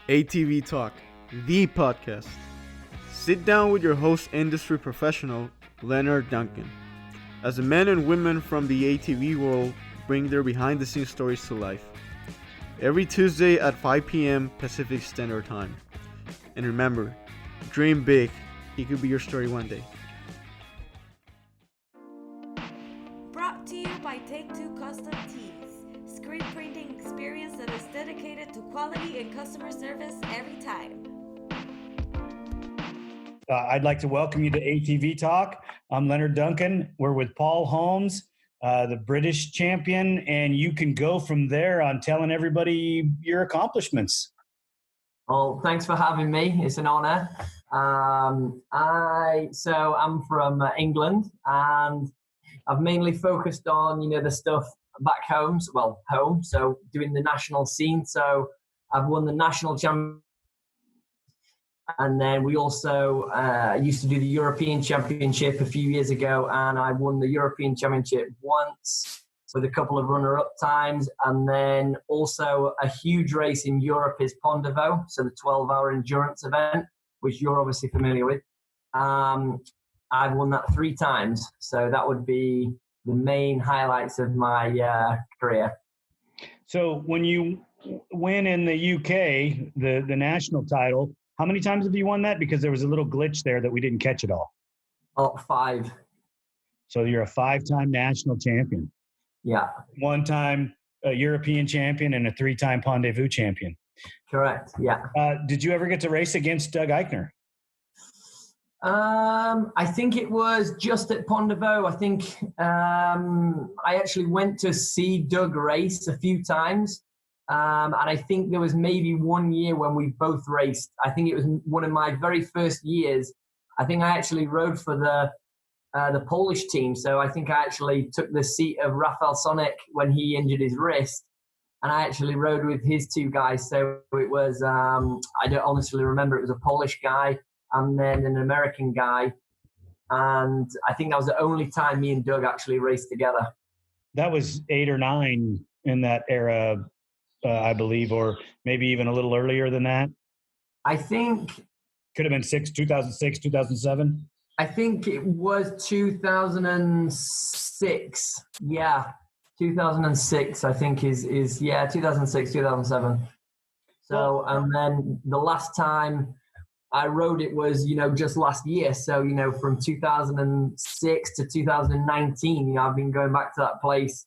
ATV Talk, the podcast. Sit down with your host, industry professional, Leonard Duncan, as the men and women from the ATV world bring their behind the scenes stories to life. Every Tuesday at 5 p.m. Pacific Standard Time. And remember, dream big. It could be your story one day. Brought to you by Take Two Custom Tees, screen printing experience that is dedicated to quality and customer service every time. I'd like to welcome you to ATV Talk. I'm Leonard Duncan. We're with Paul Holmes, the British champion, and you can go from there on telling everybody your accomplishments. Well, thanks for having me. It's an honor. I'm from England, and I've mainly focused on, the stuff back home. So doing the national scene. So I've won the national championship. And then we also used to do the European Championship a few years ago, and I won the European Championship once with a couple of runner-up times. And then also a huge race in Europe is Pont de Vaux, so the 12-hour endurance event, which you're obviously familiar with. I've won that 3 times, so that would be the main highlights of my career. So when you win in the UK, the national title, how many times have you won that? Because there was a little glitch there that we didn't catch it all. Oh, 5. So you're a 5-time national champion. Yeah. 1-time European champion and a 3-time Pont de Vaux champion. Correct, yeah. Did you ever get to race against Doug Eichner? I think it was just at Pont de Vaux. I think I actually went to see Doug race a few times. And I think there was maybe one year when we both raced. I think it was one of my very first years. I think I actually rode for the Polish team. So I think I actually took the seat of Rafał Sonik when he injured his wrist. And I actually rode with his 2 guys. So it was, I don't honestly remember, it was a Polish guy and then an American guy. And I think that was the only time me and Doug actually raced together. That was 8 or 9 in that era, I believe, or maybe even a little earlier than that. I think could have been 2006, 2007. I think it was 2006. Yeah, 2006. I think is 2006, 2007. So and then the last time I rode it was just last year. So from 2006 to 2019, I've been going back to that place.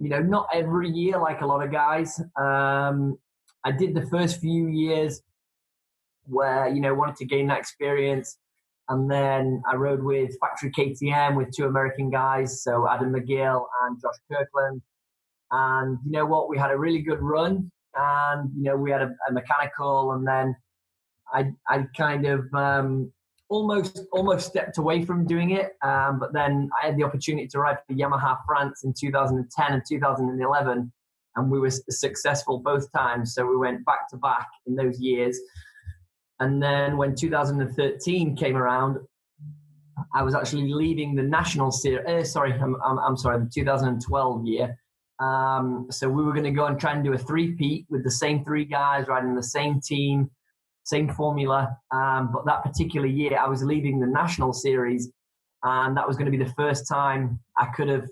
Not every year like a lot of guys. I did the first few years where, wanted to gain that experience. And then I rode with Factory KTM with 2 American guys, so Adam McGill and Josh Kirkland. And you know what? We had a really good run. And, we had a mechanical. And then I kind of almost stepped away from doing it. But then I had the opportunity to ride for Yamaha France in 2010 and 2011. And we were successful both times. So we went back to back in those years. And then when 2013 came around, I was actually leading the national series. The 2012 year. So we were going to go and try and do a 3-peat with the same 3 guys riding the same team, same formula. But that particular year, I was leading the national series, and that was going to be the first time I could have,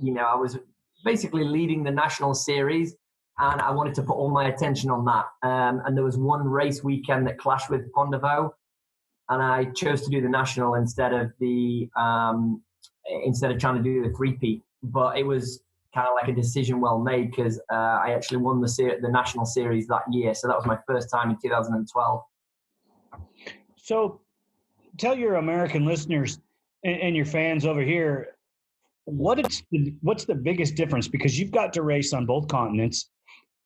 I was basically leading the national series. And I wanted to put all my attention on that. And there was one race weekend that clashed with Pont de Vaux, and I chose to do the national instead of trying to do the 3-peat. But it was kind of like a decision well made because I actually won the national series that year. So that was my first time in 2012. So tell your American listeners and your fans over here, what's the biggest difference? Because you've got to race on both continents.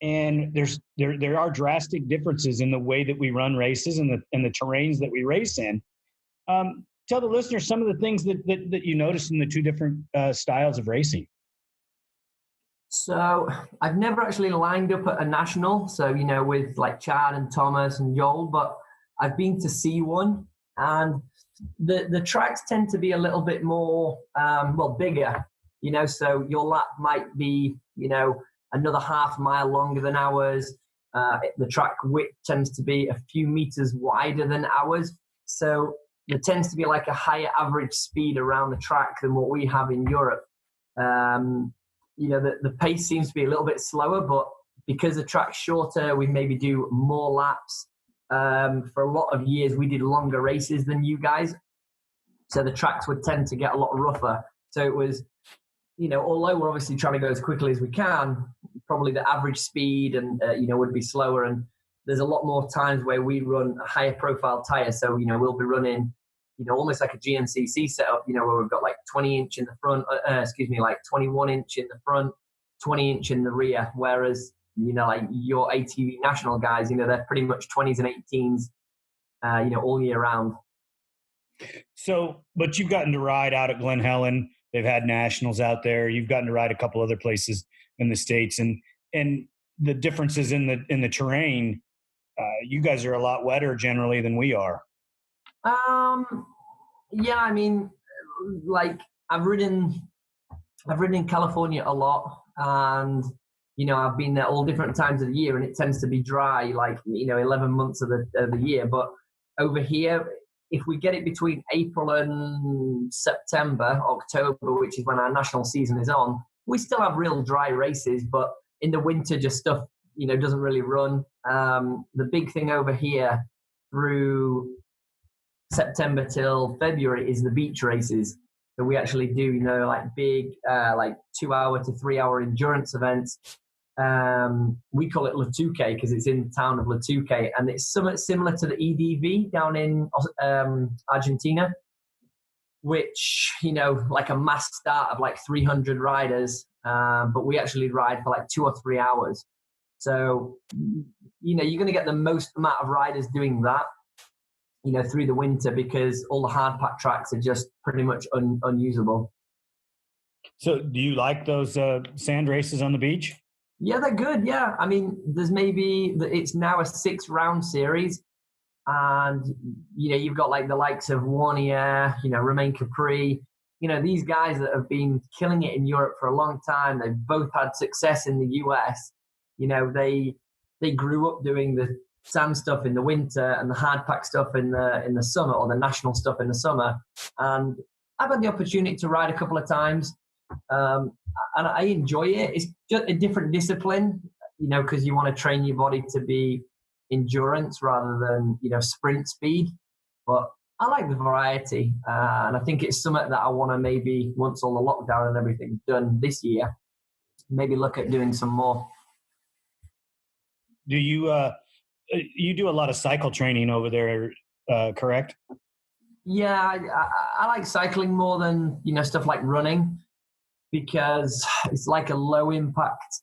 And there are drastic differences in the way that we run races and the terrains that we race in. Tell the listeners some of the things that you noticed in the 2 different styles of racing. So I've never actually lined up at a national, so with like Chad and Thomas and Joel, but I've been to see one, and the tracks tend to be a little bit more bigger. So your lap might be another half mile longer than ours. The track width tends to be a few meters wider than ours. So there tends to be like a higher average speed around the track than what we have in Europe. The pace seems to be a little bit slower, but because the track's shorter, we maybe do more laps. For a lot of years, we did longer races than you guys. So the tracks would tend to get a lot rougher. So it was, although we're obviously trying to go as quickly as we can, probably the average speed and, would be slower. And there's a lot more times where we run a higher profile tire. So, we'll be running, almost like a GNCC setup, where we've got like 20 inch in the front, like 21 inch in the front, 20 inch in the rear. Whereas, like your ATV national guys, they're pretty much 20s and 18s, all year round. So, but you've gotten to ride out at Glen Helen. They've had nationals out there. You've gotten to ride a couple other places in the States, and the differences in the terrain. You guys are a lot wetter generally than we are. Yeah, I mean, like I've ridden in California a lot, and I've been there all different times of the year, and it tends to be dry, like 11 months of the year. But over here, if we get it between April and September, October, which is when our national season is on, we still have real dry races. But in the winter, just stuff doesn't really run. The big thing over here through September till February is the beach races. So we actually do, like big, like 2 hour to 3 hour endurance events. We call it Latuque because it's in the town of Latuque, and it's somewhat similar to the EDV down in Argentina, which, like a mass start of like 300 riders, but we actually ride for like 2 or 3 hours. So, you're going to get the most amount of riders doing that, through the winter, because all the hard pack tracks are just pretty much unusable. So do you like those sand races on the beach? Yeah, they're good. Yeah. I mean, it's now a 6-round series, and, you've got like the likes of Warnier, Romain Capri, these guys that have been killing it in Europe for a long time. They've both had success in the US. They grew up doing the sand stuff in the winter and the hard pack stuff in the summer, or the national stuff in the summer. And I've had the opportunity to ride a couple of times. And I enjoy it. It's just a different discipline, because you want to train your body to be endurance rather than, sprint speed. But I like the variety. And I think it's something that I want to maybe, once all the lockdown and everything's done this year, maybe look at doing some more. Do you do a lot of cycle training over there, correct? Yeah, I like cycling more than, stuff like running, because it's like a low impact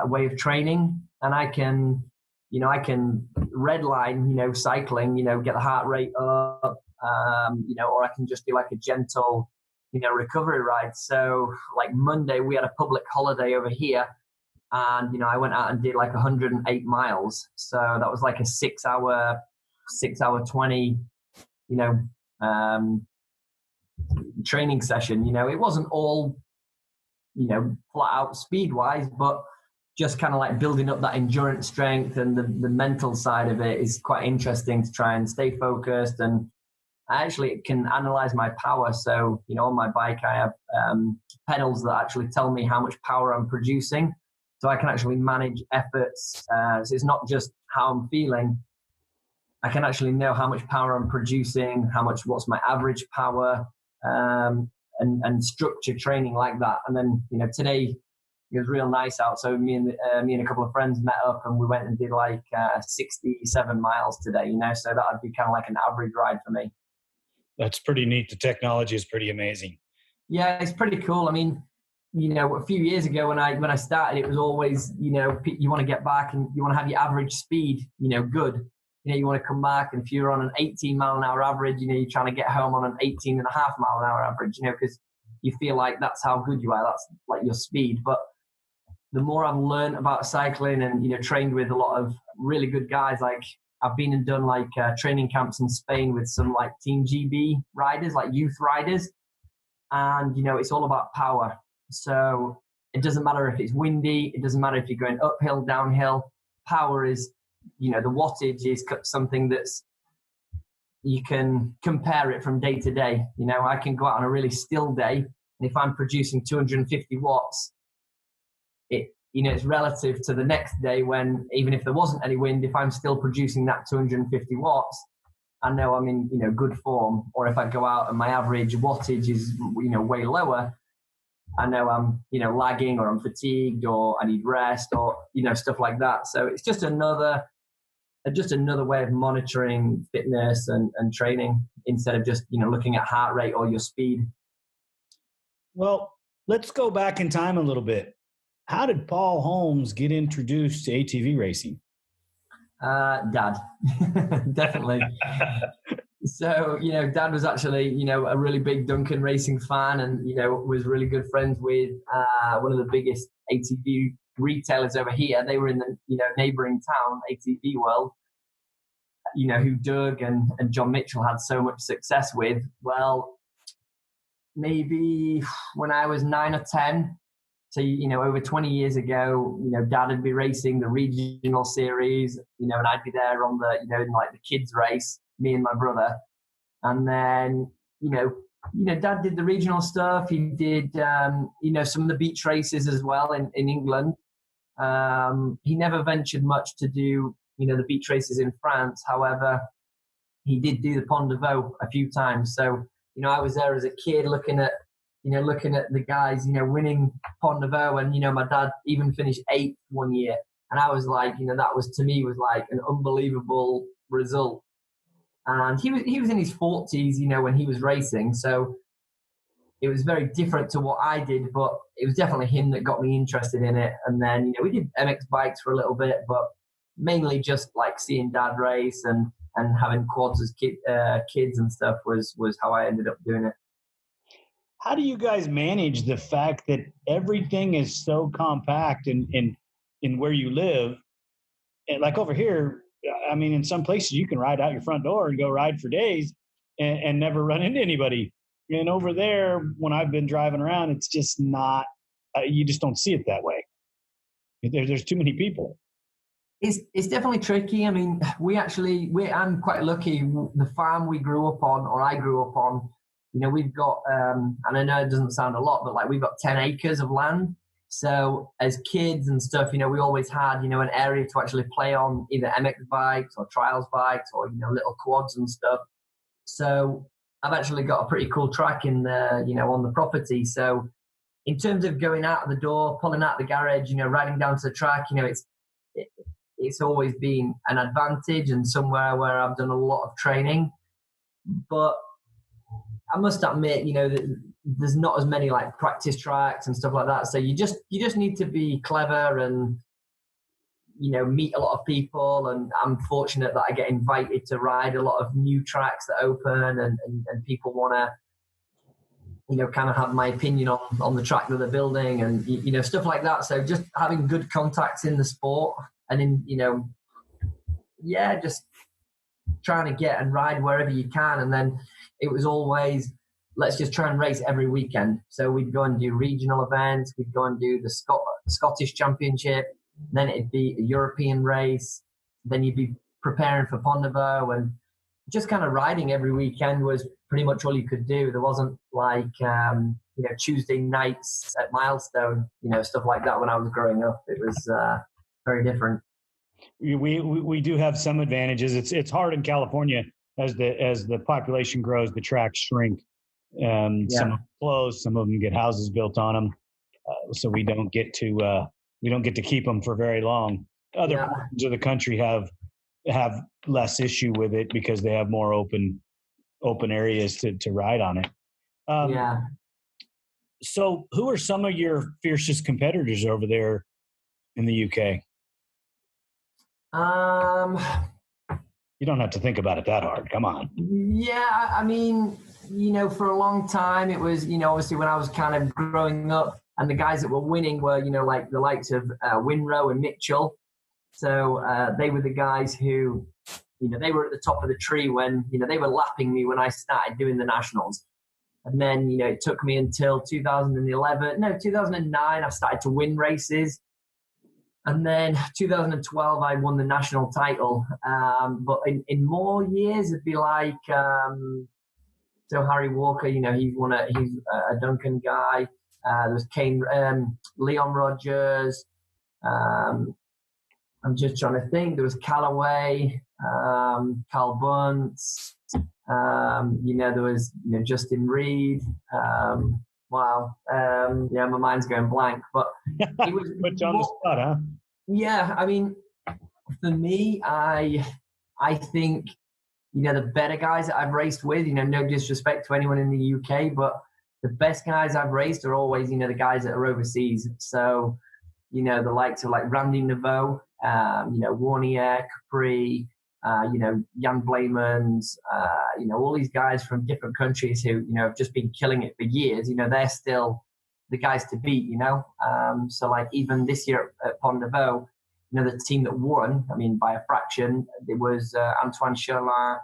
way of training. And I can redline, cycling, get the heart rate up, or I can just do like a gentle, recovery ride. So like Monday, we had a public holiday over here. And, I went out and did like 108 miles. So that was like a 6 hour 20, training session. It wasn't all, flat out speed wise, but just kind of like building up that endurance strength, and the mental side of it is quite interesting to try and stay focused. And I actually can analyze my power. So, on my bike, I have pedals that actually tell me how much power I'm producing. So I can actually manage efforts. So it's not just how I'm feeling. I can actually know how much power I'm producing, what's my average power, and structure training like that. And then, today it was real nice out. So me and a couple of friends met up, and we went and did like 67 miles today, so that would be kind of like an average ride for me. That's pretty neat. The technology is pretty amazing. Yeah, it's pretty cool. I mean, a few years ago when I started, it was always, you want to get back and you want to have your average speed, good. You want to come back, and if you're on an 18 mile an hour average, you're trying to get home on an 18 and a half mile an hour average, because you feel like that's how good you are. That's like your speed. But the more I've learned about cycling and, trained with a lot of really good guys, like I've been and done like training camps in Spain with some like Team GB riders, like youth riders. And, it's all about power. So it doesn't matter if it's windy. It doesn't matter if you're going uphill, downhill. power is, the wattage is something that's, you can compare it from day to day. I can go out on a really still day, and if I'm producing 250 watts, it's relative to the next day when, even if there wasn't any wind, if I'm still producing that 250 watts, I know I'm in, good form. Or if I go out and my average wattage is, way lower, I know I'm, lagging, or I'm fatigued, or I need rest, or, stuff like that. So it's just another way of monitoring fitness and training, instead of just, looking at heart rate or your speed. Well, let's go back in time a little bit. How did Paul Holmes get introduced to ATV racing? Dad, definitely. So, Dad was actually, a really big Duncan Racing fan, and, was really good friends with one of the biggest ATV retailers over here. They were in the, neighboring town, ATV World, who Doug and John Mitchell had so much success with. Well, maybe when I was 9 or 10, so, over 20 years ago, Dad would be racing the regional series, and I'd be there on the, in like the kids race, me and my brother. And then, Dad did the regional stuff. He did, some of the beach races as well in England. He never ventured much to do, the beach races in France. However, he did do the Pont de Vaux a few times. So, I was there as a kid looking at the guys, winning Pont de Vaux, and, my dad even finished 8th one year. And I was like, that was, to me, was like an unbelievable result. And he was in his 40s, when he was racing. So it was very different to what I did, but it was definitely him that got me interested in it. And then, we did MX bikes for a little bit, but mainly just like seeing Dad race and having quads as kids and stuff was how I ended up doing it. How do you guys manage the fact that everything is so compact in where you live? And like over here, I mean, in some places you can ride out your front door and go ride for days and never run into anybody. And over there, when I've been driving around, it's just not, you just don't see it that way. There's too many people. It's definitely tricky. I mean, I'm quite lucky. The farm we grew up on, or I grew up on, we've got, and I know it doesn't sound a lot, but like we've got 10 acres of land. So as kids and stuff, we always had, an area to actually play on, either MX bikes or trials bikes or, little quads and stuff. So I've actually got a pretty cool track in the, on the property. So in terms of going out of the door, pulling out the garage, riding down to the track, it's always been an advantage and somewhere where I've done a lot of training. But I must admit, that there's not as many like practice tracks and stuff like that. So you just need to be clever and, meet a lot of people. And I'm fortunate that I get invited to ride a lot of new tracks that open and people want to, kind of have my opinion on the track that they're building and, stuff like that. So just having good contacts in the sport and in, just trying to get and ride wherever you can. And then it was always, let's just try and race every weekend. So we'd go and do regional events. We'd go and do the Scottish Championship. Then it'd be a European race. Then you'd be preparing for Pont de Vaux, and just kind of riding every weekend was pretty much all you could do. There wasn't like, Tuesday nights at Milestone, stuff like that when I was growing up. It was very different. We do have some advantages. It's hard in California as the population grows, the tracks shrink. Some of them close, some of them get houses built on them, so we don't get to keep them for very long. Other parts of the country have less issue with it because they have more open areas to ride on it. So who are some of your fiercest competitors over there in the UK? You don't have to think about it that hard. Come on. Yeah, I mean, for a long time, it was, obviously when I was kind of growing up, and the guys that were winning were, like the likes of Winrow and Mitchell. So they were the guys who, they were at the top of the tree when, they were lapping me when I started doing the nationals. And then, it took me until 2009, I started to win races. And then 2012, I won the national title. But in more years, it'd be like, so Harry Walker, he's a Duncan guy. There's Leon Rogers. I'm just trying to think. There was Callaway, Carl Bunce. There was Justin Reed. Wow. My mind's going blank. But it was put you on the spot, huh? Yeah, I mean, for me, I think the better guys that I've raced with. No disrespect to anyone in the UK, but the best guys I've raced are always the guys that are overseas. So the likes of like Randy Naveau, Warnier, Capri, Jan Blamans, all these guys from different countries who, have just been killing it for years. They're still the guys to beat, So like even this year at Pont Nevo, the team that won, by a fraction, it was Antoine Cholin,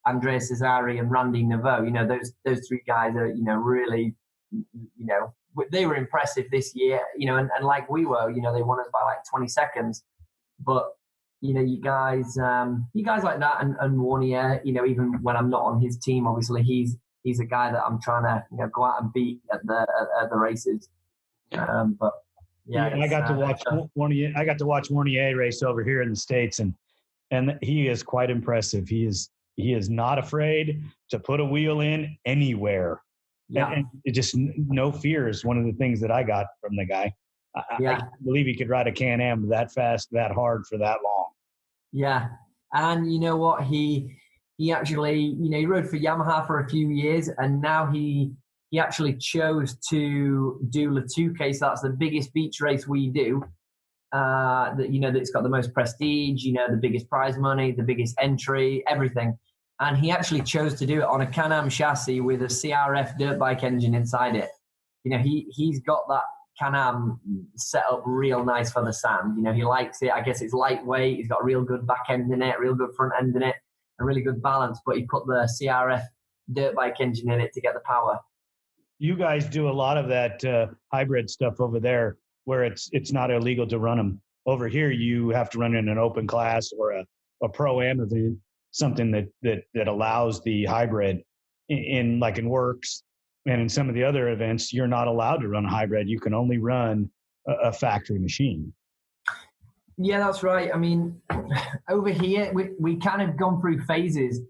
Andrea Cesari and Randy Naveau. Those three guys are, really, they were impressive this year, and like we were, they won us by like 20 seconds. But, you guys like that and Warnier, even when I'm not on his team, obviously he's a guy that I'm trying to, go out and beat at the races. But yeah, I got to watch Warnier. I got to watch Warnier race over here in the States, and he is quite impressive. He is not afraid to put a wheel in anywhere. Yeah. And it just no fear is one of the things that I got from the guy. I can't believe he could ride a Can-Am that fast, that hard for that long. Yeah. And you know what? He actually, he rode for Yamaha for a few years, and now he actually chose to do Le Touquet. So that's the biggest beach race we do. That's got the most prestige, the biggest prize money, the biggest entry, everything. And he actually chose to do it on a Can-Am chassis with a CRF dirt bike engine inside it. He's got that Can-Am set up real nice for the sand. He likes it. I guess it's lightweight. He's got a real good back end in it, real good front end in it, a really good balance. But he put the CRF dirt bike engine in it to get the power. You guys do a lot of that hybrid stuff over there where it's not illegal to run them. Over here, you have to run in an open class or a pro-am of something that allows the hybrid in Works and in some of the other events. You're not allowed to run a hybrid. You can only run a factory machine. Yeah, that's right. Over here, we kind of gone through phases.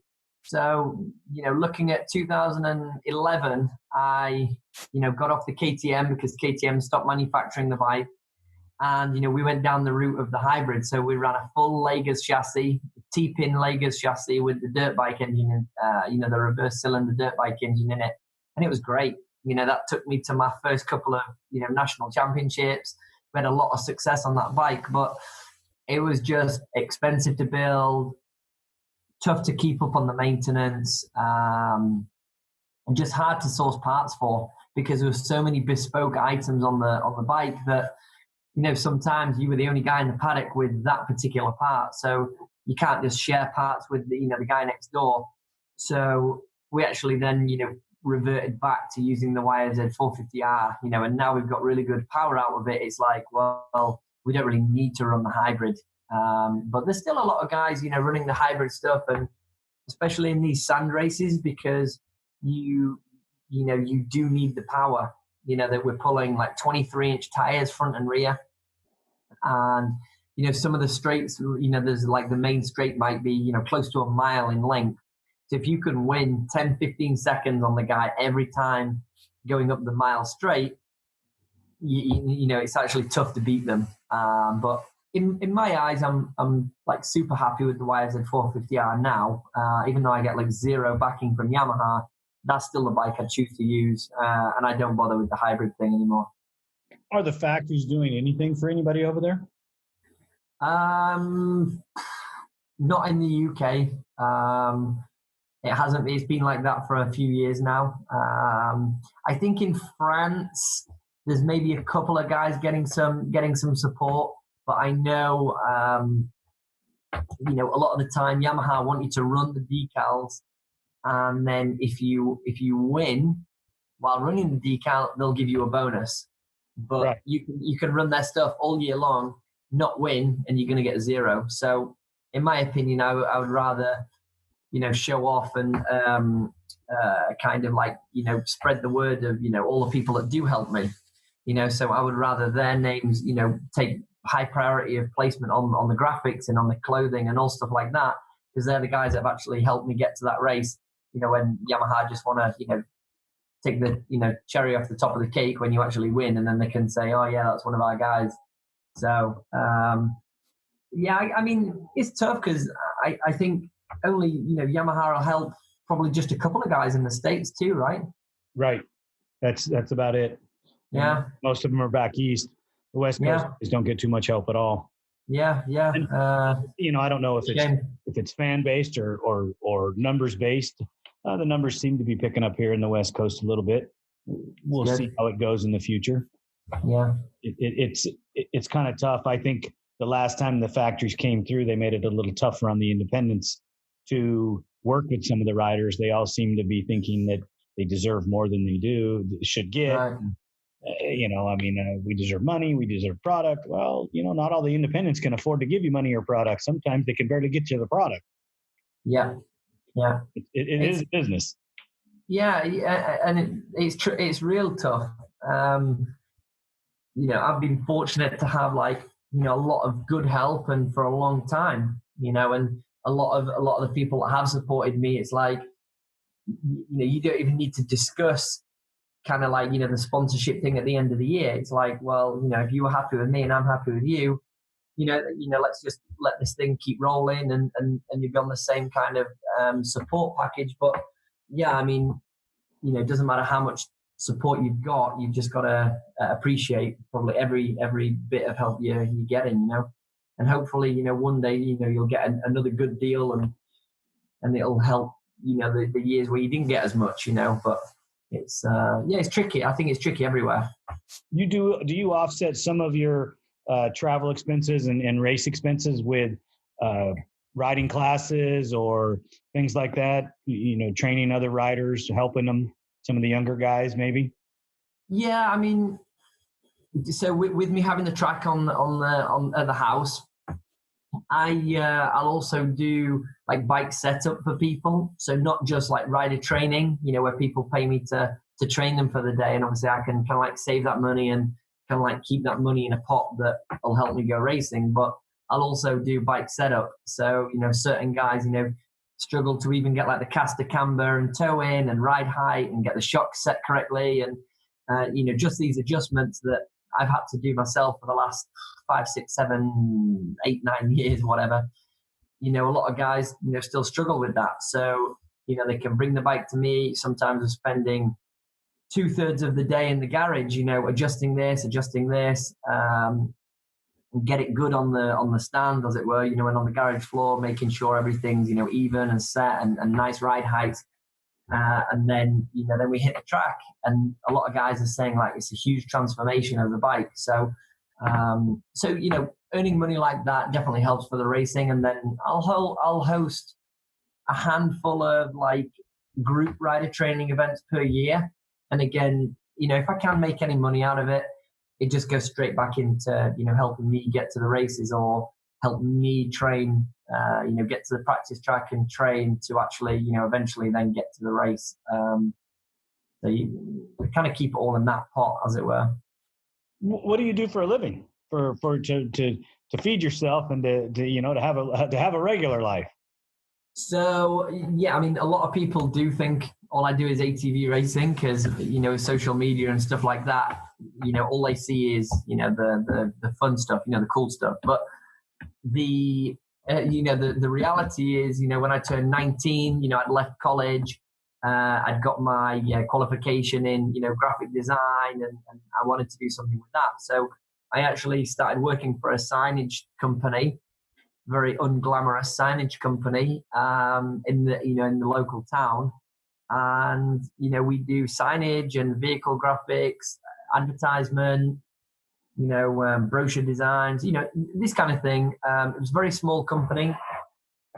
So, looking at 2011, I, got off the KTM because KTM stopped manufacturing the bike. And, we went down the route of the hybrid. So we ran a full Lagers chassis, T-pin Lagers chassis with the dirt bike engine, the reverse cylinder dirt bike engine in it. And it was great. That took me to my first couple of, national championships. We had a lot of success on that bike, but it was just expensive to build, tough to keep up on the maintenance, and just hard to source parts for because there were so many bespoke items on the bike that, sometimes you were the only guy in the paddock with that particular part. So you can't just share parts with the guy next door. So we actually then, reverted back to using the YZ 450R, and now we've got really good power out of it. It's like, well, we don't really need to run the hybrid. But there's still a lot of guys, running the hybrid stuff, and especially in these sand races because you do need the power, that we're pulling like 23-inch tires front and rear. And, some of the straights, there's like the main straight might be, close to a mile in length. So if you can win 10, 15 seconds on the guy every time going up the mile straight, it's actually tough to beat them. But in my eyes, I'm like super happy with the YZ 450R now. Even though I get like zero backing from Yamaha, that's still the bike I choose to use, and I don't bother with the hybrid thing anymore. Are the factories doing anything for anybody over there? Not in the UK. It hasn't. It's been like that for a few years now. I think in France, there's maybe a couple of guys getting some support, but I know, a lot of the time Yamaha want you to run the decals, and then if you win while running the decal, they'll give you a bonus. But right. you can run their stuff all year long, not win and you're going to get 0. So in my opinion, I would rather, show off and kind of like, spread the word of, all the people that do help me, so I would rather their names, take high priority of placement on the graphics and on the clothing and all stuff like that, because they're the guys that have actually helped me get to that race, when Yamaha just want to, take the, cherry off the top of the cake when you actually win, and then they can say, oh yeah, that's one of our guys. So, I mean, it's tough because I think only, Yamaha will help probably just a couple of guys in the States too, right? Right. That's about it. Yeah. Most of them are back east. The West Coast don't get too much help at all. Yeah. And, I don't know if it's fan based or numbers based. The numbers seem to be picking up here in the West Coast a little bit. We'll see how it goes in the future. Yeah. It's kind of tough. I think the last time the factories came through, they made it a little tougher on the independents to work with some of the riders. They all seem to be thinking that they deserve more than they should get. Right. We deserve money, we deserve product. Well, not all the independents can afford to give you money or product. Sometimes they can barely get you the product. Yeah. Yeah. It is a business. Yeah. And it's real tough. I've been fortunate to have a lot of good help and for a long time, and a lot of the people that have supported me, it's like, you don't even need to discuss kind of the sponsorship thing at the end of the year. It's like, well, if you were happy with me and I'm happy with you, let's just let this thing keep rolling and you've got the same kind of support package. But yeah, I mean, it doesn't matter how much support you've got, you've just got to appreciate probably every bit of help you're getting, and hopefully, one day, you'll get another good deal and it'll help, the years where you didn't get as much, but it's it's tricky. I think it's tricky everywhere. Do you offset some of your travel expenses and race expenses with riding classes or things like that? Training other riders, helping them, some of the younger guys, maybe. Yeah, I mean, so with me having the track at the house, I'll also do bike setup for people. So not just rider training, where people pay me to train them for the day, and obviously I can kind of save that money and kind of keep that money in a pot that will help me go racing. But I'll also do bike setup. So certain guys struggle to even get the caster camber and toe in and ride height and get the shock set correctly, and just these adjustments that I've had to do myself for the last 5, 6, 7, 8, 9 years, whatever. A lot of guys, still struggle with that. So, they can bring the bike to me. Sometimes I'm spending 2/3 of the day in the garage, adjusting this, and get it good on the stand, as it were, and on the garage floor, making sure everything's, even and set and nice ride height. And then, then we hit the track, and a lot of guys are saying it's a huge transformation of the bike. So, earning money like that definitely helps for the racing. And then I'll host a handful of group rider training events per year. And again, if I can make any money out of it, it just goes straight back into, helping me get to the races or help me train, get to the practice track and train to actually, eventually then get to the race. So you kind of keep it all in that pot, as it were. What do you do for a living to feed yourself and to have a regular life? So, yeah, I mean, a lot of people do think all I do is ATV racing because, social media and stuff like that, all they see is, the fun stuff, the cool stuff. But the reality is, when I turned 19, I'd left college, I'd got my qualification in, graphic design and I wanted to do something with that. So I actually started working for a signage company, very unglamorous signage company in the local town. And, we do signage and vehicle graphics, advertisement, brochure designs, this kind of thing. It was a very small company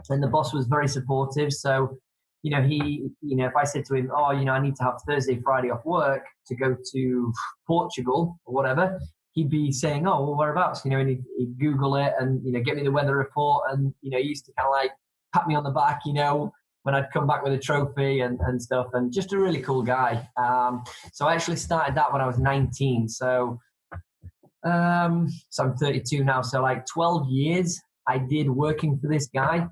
and the boss was very supportive. So, if I said to him, I need to have Thursday, Friday off work to go to Portugal or whatever, he'd be saying, "Oh, well, whereabouts?" And he'd Google it and get me the weather report, and he used to kind of like pat me on the back, when I'd come back with a trophy and stuff, and just a really cool guy. So I actually started that when I was 19. So I'm 32 now. So like 12 years I did working for this guy.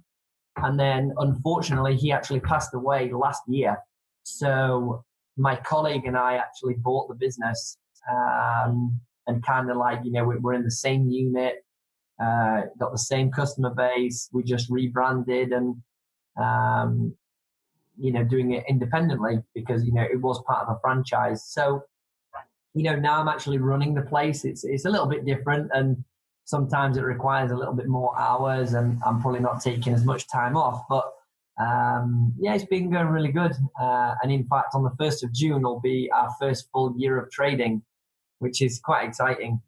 And then unfortunately he actually passed away last year. So my colleague and I actually bought the business, and kind of like, we're in the same unit, got the same customer base. We just rebranded and, doing it independently because, it was part of a franchise. So, now I'm actually running the place. It's a little bit different, and sometimes it requires a little bit more hours, and I'm probably not taking as much time off, but it's been going really good. And in fact, on the 1st of June will be our first full year of trading, which is quite exciting.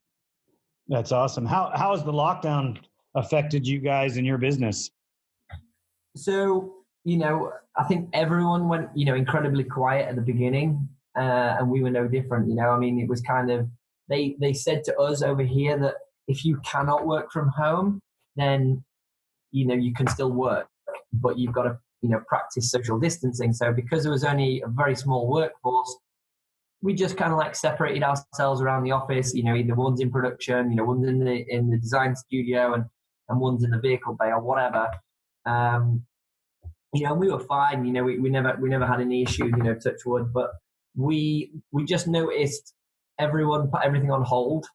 That's awesome. How has the lockdown affected you guys and your business? So, I think everyone went, incredibly quiet at the beginning, and we were no different. It was kind of, they said to us over here that if you cannot work from home, then, you can still work, but you've got to, practice social distancing. So because there was only a very small workforce, we just kind of like separated ourselves around the office, either one's in production, one's in the design studio and one's in the vehicle bay or whatever. And we were fine, we never had any issues, touch wood, but we just noticed everyone put everything on hold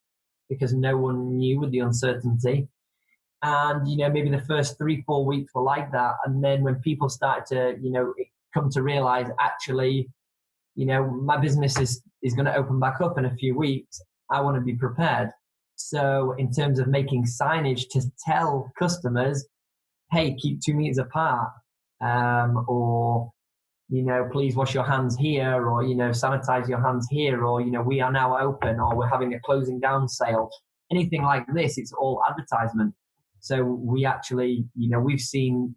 because no one knew with the uncertainty. And, maybe the first 3-4 weeks were like that. And then when people started to, come to realize actually, my business is going to open back up in a few weeks, I want to be prepared. So in terms of making signage to tell customers, hey, keep 2 meters apart, or, please wash your hands here, or, sanitize your hands here, or, we are now open, or we're having a closing down sale. Anything like this, it's all advertisement. So we actually, we've seen,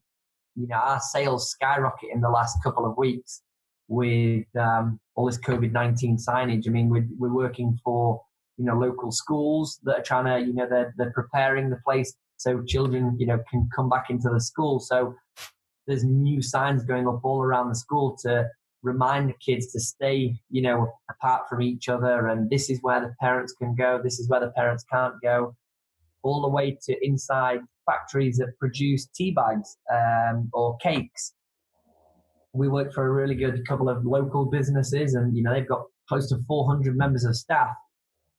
our sales skyrocket in the last couple of weeks with all this COVID-19 signage. We're working for, local schools that are trying to, they're preparing the place so children, can come back into the school. So there's new signs going up all around the school to remind the kids to stay, apart from each other. And this is where the parents can go. This is where the parents can't go. All the way to inside factories that produce tea bags or cakes. We work for a really good couple of local businesses, and they've got close to 400 members of staff.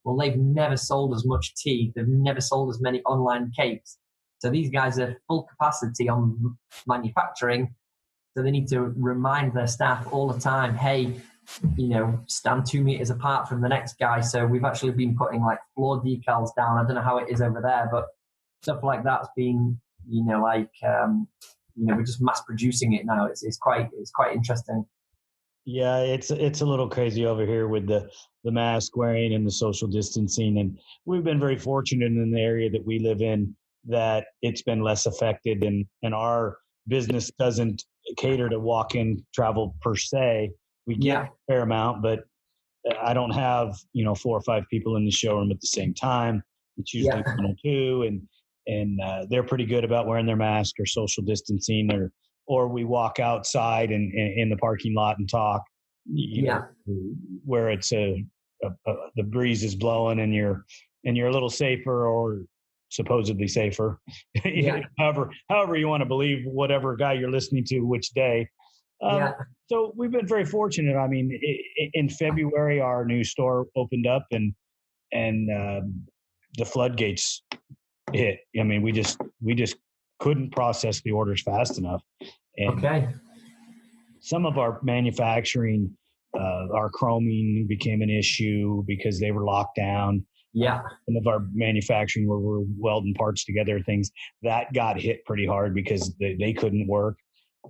Well, they've never sold as much tea. They've never sold as many online cakes. So these guys are full capacity on manufacturing. So they need to remind their staff all the time, hey, stand 2 meters apart from the next guy. So we've actually been putting like floor decals down. I don't know how it is over there, but stuff like that's been, we're just mass producing it now. It's quite interesting. Yeah, it's a little crazy over here with the mask wearing and the social distancing. And we've been very fortunate in the area that we live in that it's been less affected, and our business doesn't cater to walk-in travel per se. We get a fair amount, but I don't have, 4 or 5 people in the showroom at the same time. It's usually 1 or 2, and they're pretty good about wearing their mask or social distancing, or we walk outside and in the parking lot and talk, where it's the breeze is blowing and you're a little safer, or supposedly safer, however you want to believe whatever guy you're listening to which day. So we've been very fortunate. In February, our new store opened up, and the floodgates hit. We just couldn't process the orders fast enough. And some of our manufacturing, our chroming became an issue because they were locked down. Some of our manufacturing where we're welding parts together, things that got hit pretty hard because they couldn't work.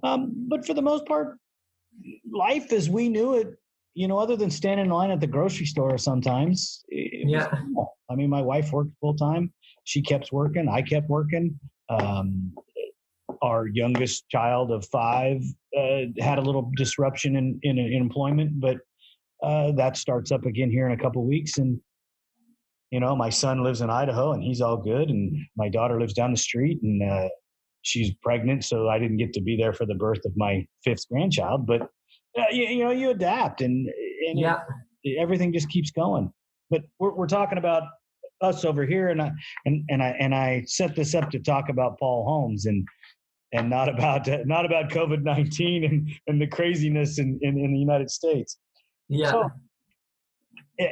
But for the most part, life as we knew it, other than standing in line at the grocery store sometimes, my wife worked full time. She kept working. I kept working. Our youngest child of 5 had a little disruption in employment, but that starts up again here in a couple of weeks. And my son lives in Idaho and he's all good. And my daughter lives down the street and she's pregnant. So I didn't get to be there for the birth of my 5th grandchild, but you adapt and Yeah. everything just keeps going. But we're talking about us over here. And I set this up to talk about Paul Holmes and not about COVID-19 and the craziness in the United States. Yeah. So,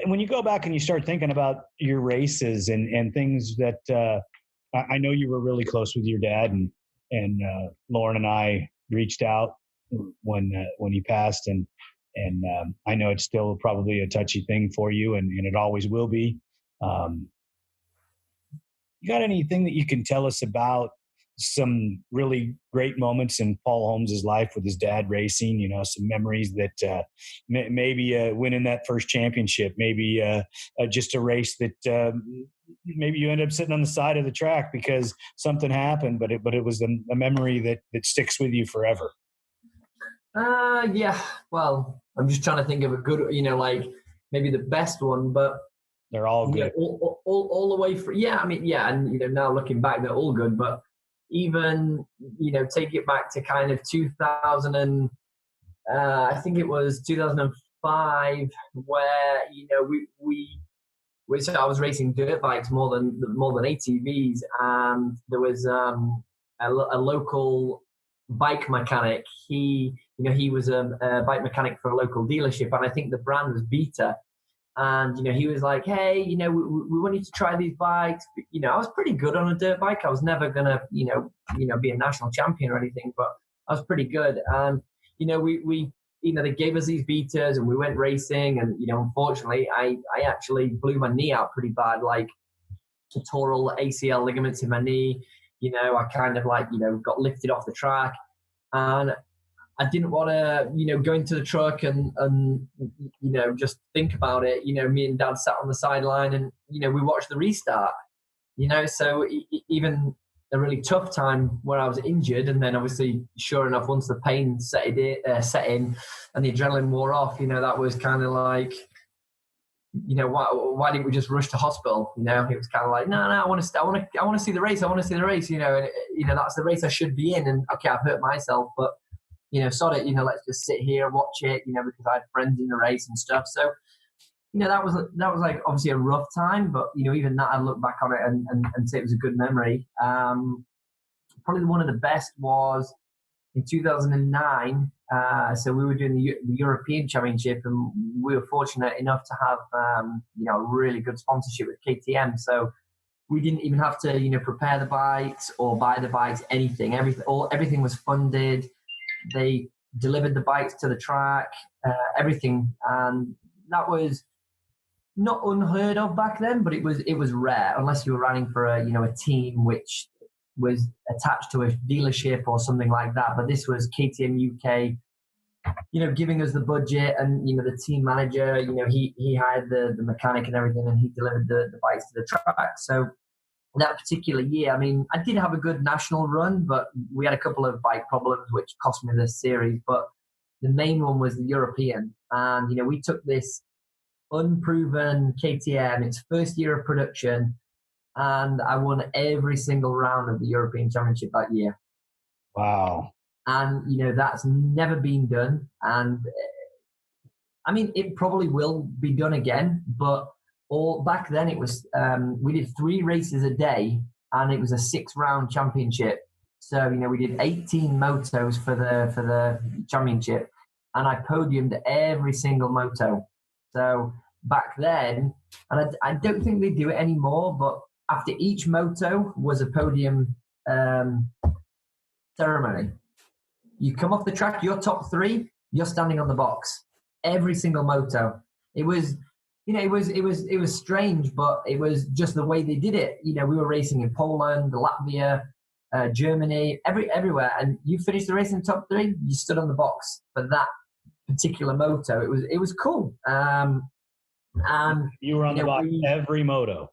when you go back and you start thinking about your races and things that I know you were really close with your dad and Lauren and I reached out when he passed and I know it's still probably a touchy thing for you and it always will be. You got anything that you can tell us about some really great moments in Paul Holmes's life with his dad racing, some memories that maybe winning that first championship, maybe just a race that maybe you end up sitting on the side of the track because something happened, but it was a memory that sticks with you forever. Yeah. Well, I'm just trying to think of a good, like maybe the best one, but they're all good. All the way through. Yeah. I mean, yeah. And, now looking back, they're all good, but even, take it back to kind of 2000 and I think it was 2005 where, so I was racing dirt bikes more than ATVs. And there was a local bike mechanic. He was a bike mechanic for a local dealership. And I think the brand was Beta. And, he was like, hey, we want you to try these bikes. But, I was pretty good on a dirt bike. I was never going to, be a national champion or anything, but I was pretty good. And, we they gave us these Betas and we went racing. And, unfortunately, I actually blew my knee out pretty bad, like tore all the ACL ligaments in my knee. I kind of got lifted off the track. And I didn't want to, go into the truck and just think about it. Me and Dad sat on the sideline and, we watched the restart, so even a really tough time where I was injured. And then obviously, sure enough, once the pain set in and the adrenaline wore off, that was kind of like, why didn't we just rush to hospital? It was kind of like, no, I want to see the race. I want to see the race, and, that's the race I should be in. And okay, I've hurt myself, but sod it, let's just sit here and watch it, because I had friends in the race and stuff. So, that was like obviously a rough time, but, even that I look back on it and say it was a good memory. Probably one of the best was in 2009. So we were doing the European Championship and we were fortunate enough to have, a really good sponsorship with KTM. So we didn't even have to, prepare the bikes or buy the bikes, anything. Everything was funded. They delivered the bikes to the track, everything, and that was not unheard of back then. But it was rare, unless you were running for a team which was attached to a dealership or something like that. But this was KTM UK, giving us the budget, and the team manager, he hired the mechanic and everything, and he delivered the bikes to the track. So that particular year, I mean, I did have a good national run, but we had a couple of bike problems which cost me this series. But the main one was the European. And, we took this unproven KTM, its first year of production, and I won every single round of the European Championship that year. Wow. And, that's never been done. And, I mean, it probably will be done again, but back then it was we did 3 races a day and it was a 6-round championship. So we did 18 motos for the championship, and I podiumed every single moto. So back then, and I don't think they do it anymore, but after each moto was a podium ceremony. You come off the track, you're top 3, you're standing on the box every single moto. It was it was strange, but it was just the way they did it. We were racing in Poland, Latvia, Germany, everywhere. And you finished the race in the top 3, you stood on the box for that particular moto. It was cool. And you were on the box every moto.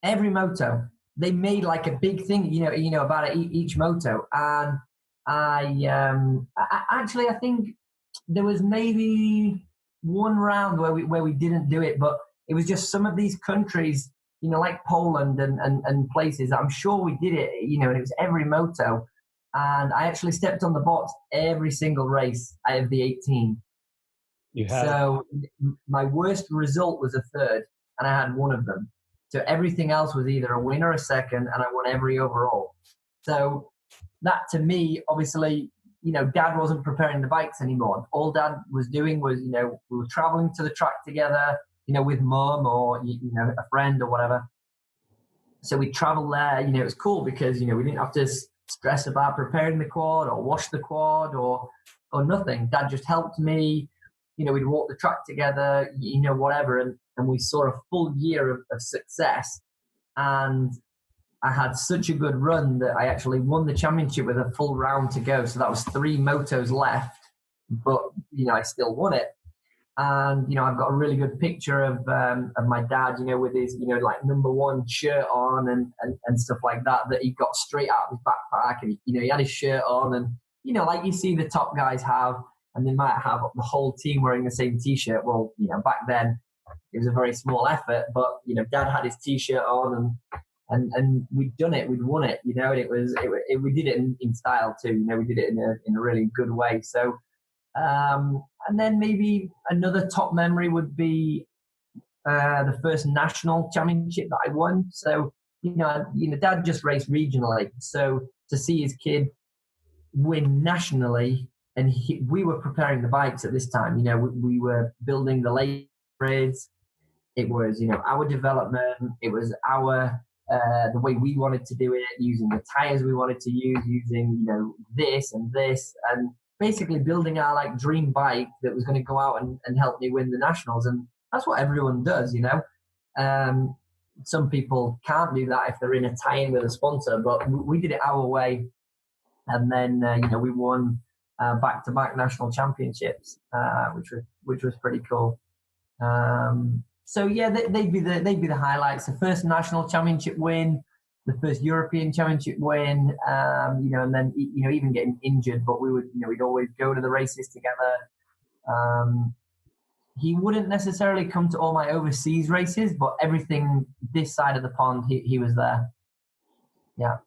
Every moto. They made like a big thing, about each moto. And I think there was maybe one round where we didn't do it, but it was just some of these countries like Poland and places, I'm sure we did it, and it was every moto. And I actually stepped on the box every single race out of the 18. So my worst result was a third, and I had one of them. So everything else was either a win or a second, and I won every overall. So that to me, obviously, Dad wasn't preparing the bikes anymore. All Dad was doing was, we were traveling to the track together, with Mum or, a friend or whatever. So we'd travel there, it was cool because, we didn't have to stress about preparing the quad or wash the quad or nothing. Dad just helped me. We'd walk the track together, whatever. And we saw a full year of success. And I had such a good run that I actually won the championship with a full round to go. So that was 3 motos left, but, I still won it. And, I've got a really good picture of my dad, with his, like number 1 shirt on and stuff like that he got straight out of his backpack. And, he had his shirt on and, like you see the top guys have, and they might have the whole team wearing the same T-shirt. Well, back then it was a very small effort, but, Dad had his T-shirt on and we'd done it, we'd won it, and we did it in style too. We did it in a really good way. So, and then maybe another top memory would be the first national championship that I won. So, Dad just raced regionally. So to see his kid win nationally, and we were preparing the bikes at this time. We were building the late grids. It was, our development. It was our the way we wanted to do it, using the tires we wanted to use, using this and basically building our like dream bike that was going to go out and help me win the nationals. And that's what everyone does, Some people can't do that if they're in a tie-in with a sponsor, but we did it our way. And then, we won back-to-back national championships, which was pretty cool. So yeah, they'd be the highlights. The first national championship win, the first European championship win, and then even getting injured, but we'd always go to the races together. He wouldn't necessarily come to all my overseas races, but everything this side of the pond, he was there. Yeah.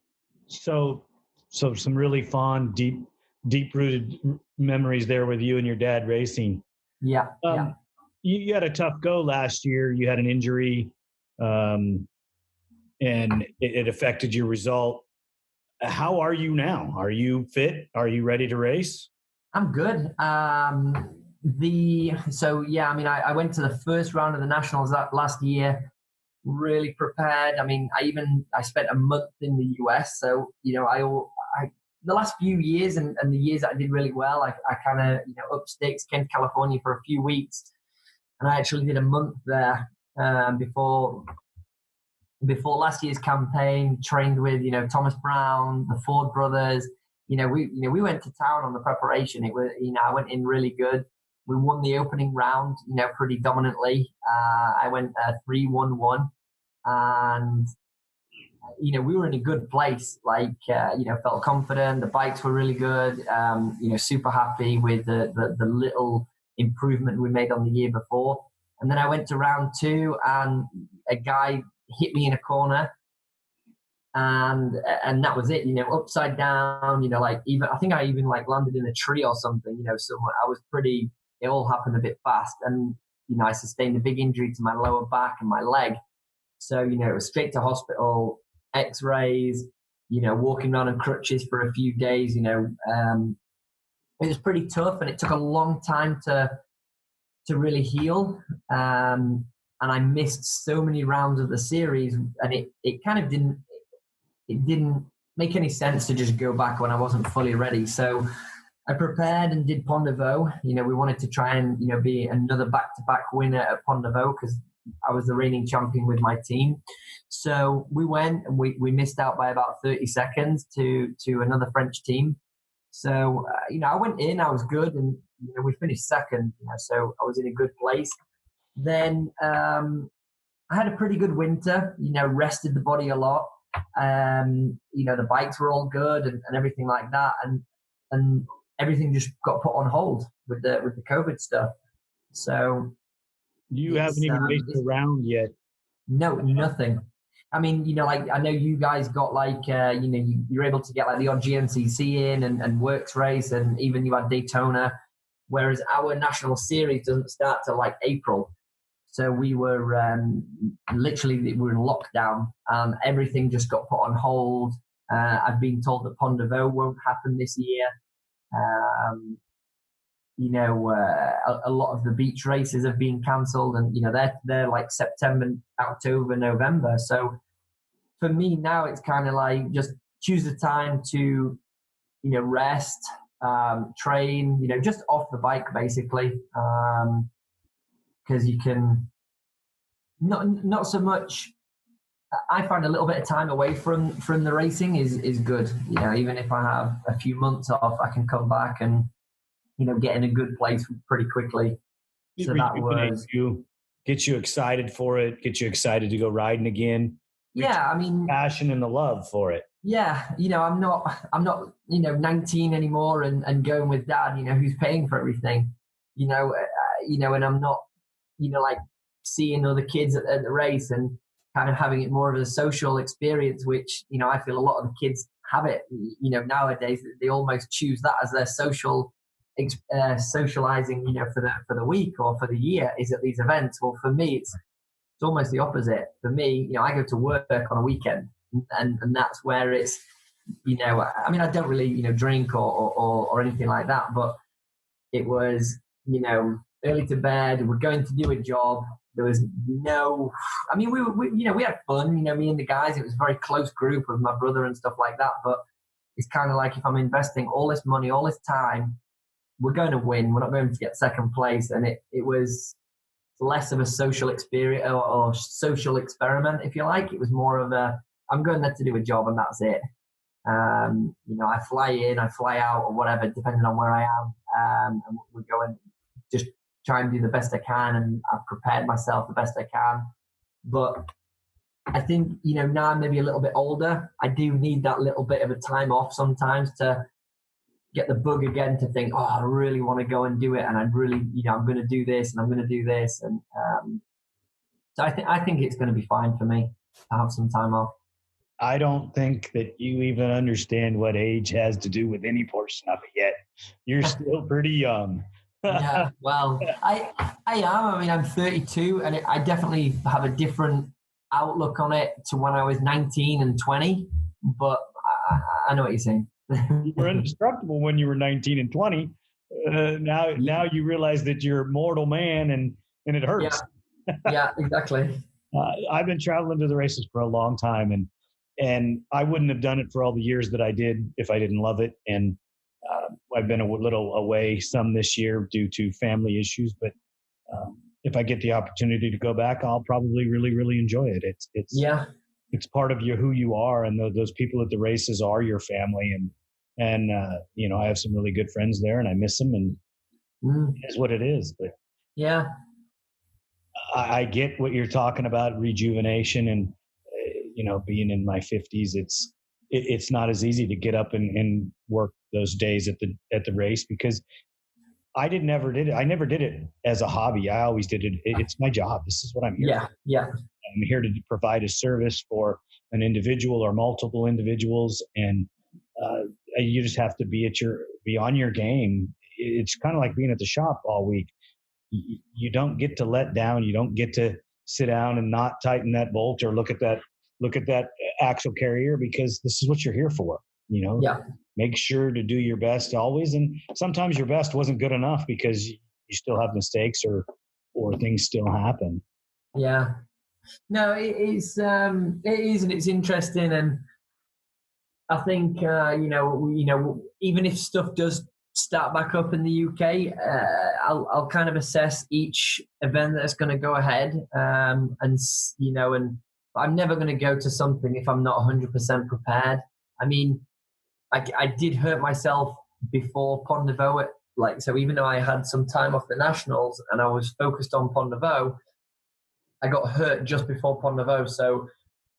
So some really fond, deep-rooted memories there with you and your dad racing. Yeah. You had a tough go last year. You had an injury, and it affected your result. How are you now? Are you fit? Are you ready to race? I'm good. I went to the first round of the nationals last year, really prepared. I spent a month in the US. So, the last few years and the years that I did really well, I kind of, up stakes, came to California for a few weeks. And I actually did a month there before last year's campaign, trained with, Thomas Brown, the Ford brothers. We went to town on the preparation. It was, I went in really good. We won the opening round, pretty dominantly. I went 3-1-1, and we were in a good place. Felt confident. The bikes were really good. Super happy with the little improvement we made on the year before. And then I went to round 2, and a guy hit me in a corner. And that was it, upside down, I think I even landed in a tree or something, somewhere. It all happened a bit fast. And, I sustained a big injury to my lower back and my leg. So, it was straight to hospital, x-rays, walking around on crutches for a few days, it was pretty tough, and it took a long time to really heal. And I missed so many rounds of the series, and it kind of didn't make any sense to just go back when I wasn't fully ready. So I prepared and did Pont de Vaux. We wanted to try and, be another back-to-back winner at Pont de Vaux because I was the reigning champion with my team. So we went, and we missed out by about 30 seconds to another French team. So, I went in, I was good, and, we finished second, so I was in a good place. Then I had a pretty good winter, rested the body a lot. The bikes were all good and everything like that. And everything just got put on hold with the COVID stuff. So you haven't even raced around yet No, nothing. I mean, like I know you guys got like, you're able to get like the odd GNCC in and Works race, and even you had Daytona, whereas our national series doesn't start till like April. So we were literally we were in lockdown. Everything just got put on hold. I've been told that Pont de Vaux won't happen this year. A lot of the beach races have been cancelled, and they're like September, October, November. So for me now, it's kind of like just choose a time to rest, train, just off the bike basically, because you can not so much. I find a little bit of time away from the racing is good. Even if I have a few months off, I can come back and get in a good place pretty quickly. So that was get you excited for it, get you excited to go riding again. Yeah, I mean, passion and the love for it. Yeah, I'm not 19 anymore and going with dad, who's paying for everything, and I'm not, like seeing other kids at the race and kind of having it more of a social experience, which, I feel a lot of the kids have it, nowadays. They almost choose that as their socializing, for the week or for the year is at these events. Well, for me, it's almost the opposite. For me, I go to work on a weekend, and that's where it's, I mean, I don't really, drink or anything like that, but it was, early to bed. We're going to do a job. There was I mean, we had fun, me and the guys. It was a very close group of my brother and stuff like that. But it's kind of like, if I'm investing all this money, all this time, we're going to win. We're not going to get second place. And it was less of a social experience or social experiment, if you like. It was more of I'm going there to do a job, and that's it. I fly in, I fly out, or whatever, depending on where I am. And we're going just try and do the best I can, and I've prepared myself the best I can. But I think, now I'm maybe a little bit older, I do need that little bit of a time off sometimes to get the bug again, to think, I really want to go and do it, and I'm really, I'm going to do this, and I'm going to do this. And so I think it's going to be fine for me to have some time off. I don't think that you even understand what age has to do with any portion of it yet. You're still pretty young. Yeah, well, I am. I mean, I'm 32, and I definitely have a different outlook on it to when I was 19 and 20. But I know what you're saying. You were indestructible when you were 19 and 20. Now you realize that you're a mortal man, and it hurts. Yeah, exactly. I've been traveling to the races for a long time, and I wouldn't have done it for all the years that I did if I didn't love it. And I've been a little away some this year due to family issues, but if I get the opportunity to go back, I'll probably really, really enjoy it. It's part of who you are, and those people at the races are your family. And I have some really good friends there, and I miss them, and it is what it is. But yeah, I get what you're talking about, rejuvenation, and being in my 50s, it's not as easy to get up and work those days at the race, because I never did it. I never did it as a hobby. I always did it. It's my job. This is what I'm here for. Yeah. I'm here to provide a service for an individual or multiple individuals, and you just have to be on your game. It's kind of like being at the shop all week. You don't get to let down. You don't get to sit down and not tighten that bolt or look at that axle carrier, because this is what you're here for. Yeah. Make sure to do your best always, and sometimes your best wasn't good enough because you still have mistakes or things still happen. Yeah. No, it is, and it's interesting, and I think even if stuff does start back up in the UK, I'll kind of assess each event that's going to go ahead, and I'm never going to go to something if I'm not 100% prepared. I mean, I did hurt myself before Pont de Vaux, so even though I had some time off the nationals and I was focused on Pont de Vaux, I got hurt just before Pont de Vaux. So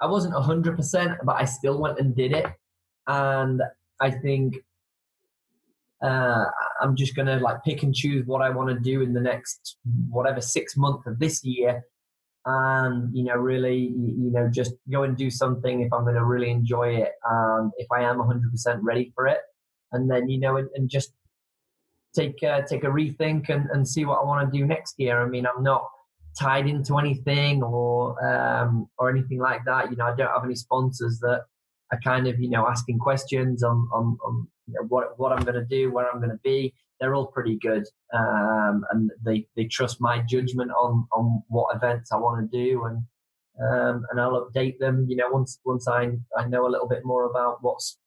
I wasn't 100%, but I still went and did it. And I think I'm just going to pick and choose what I want to do in the next, 6 months of this year, and, really, just go and do something if I'm going to really enjoy it. And if I am 100% ready for it, and then, and just take a rethink and see what I want to do next year. I mean, I'm not tied into anything or anything like that. I don't have any sponsors that are kind of, asking questions on what I'm going to do, where I'm going to be. They're all pretty good, and they trust my judgment on what events I want to do, and I'll update them, once I know a little bit more about what's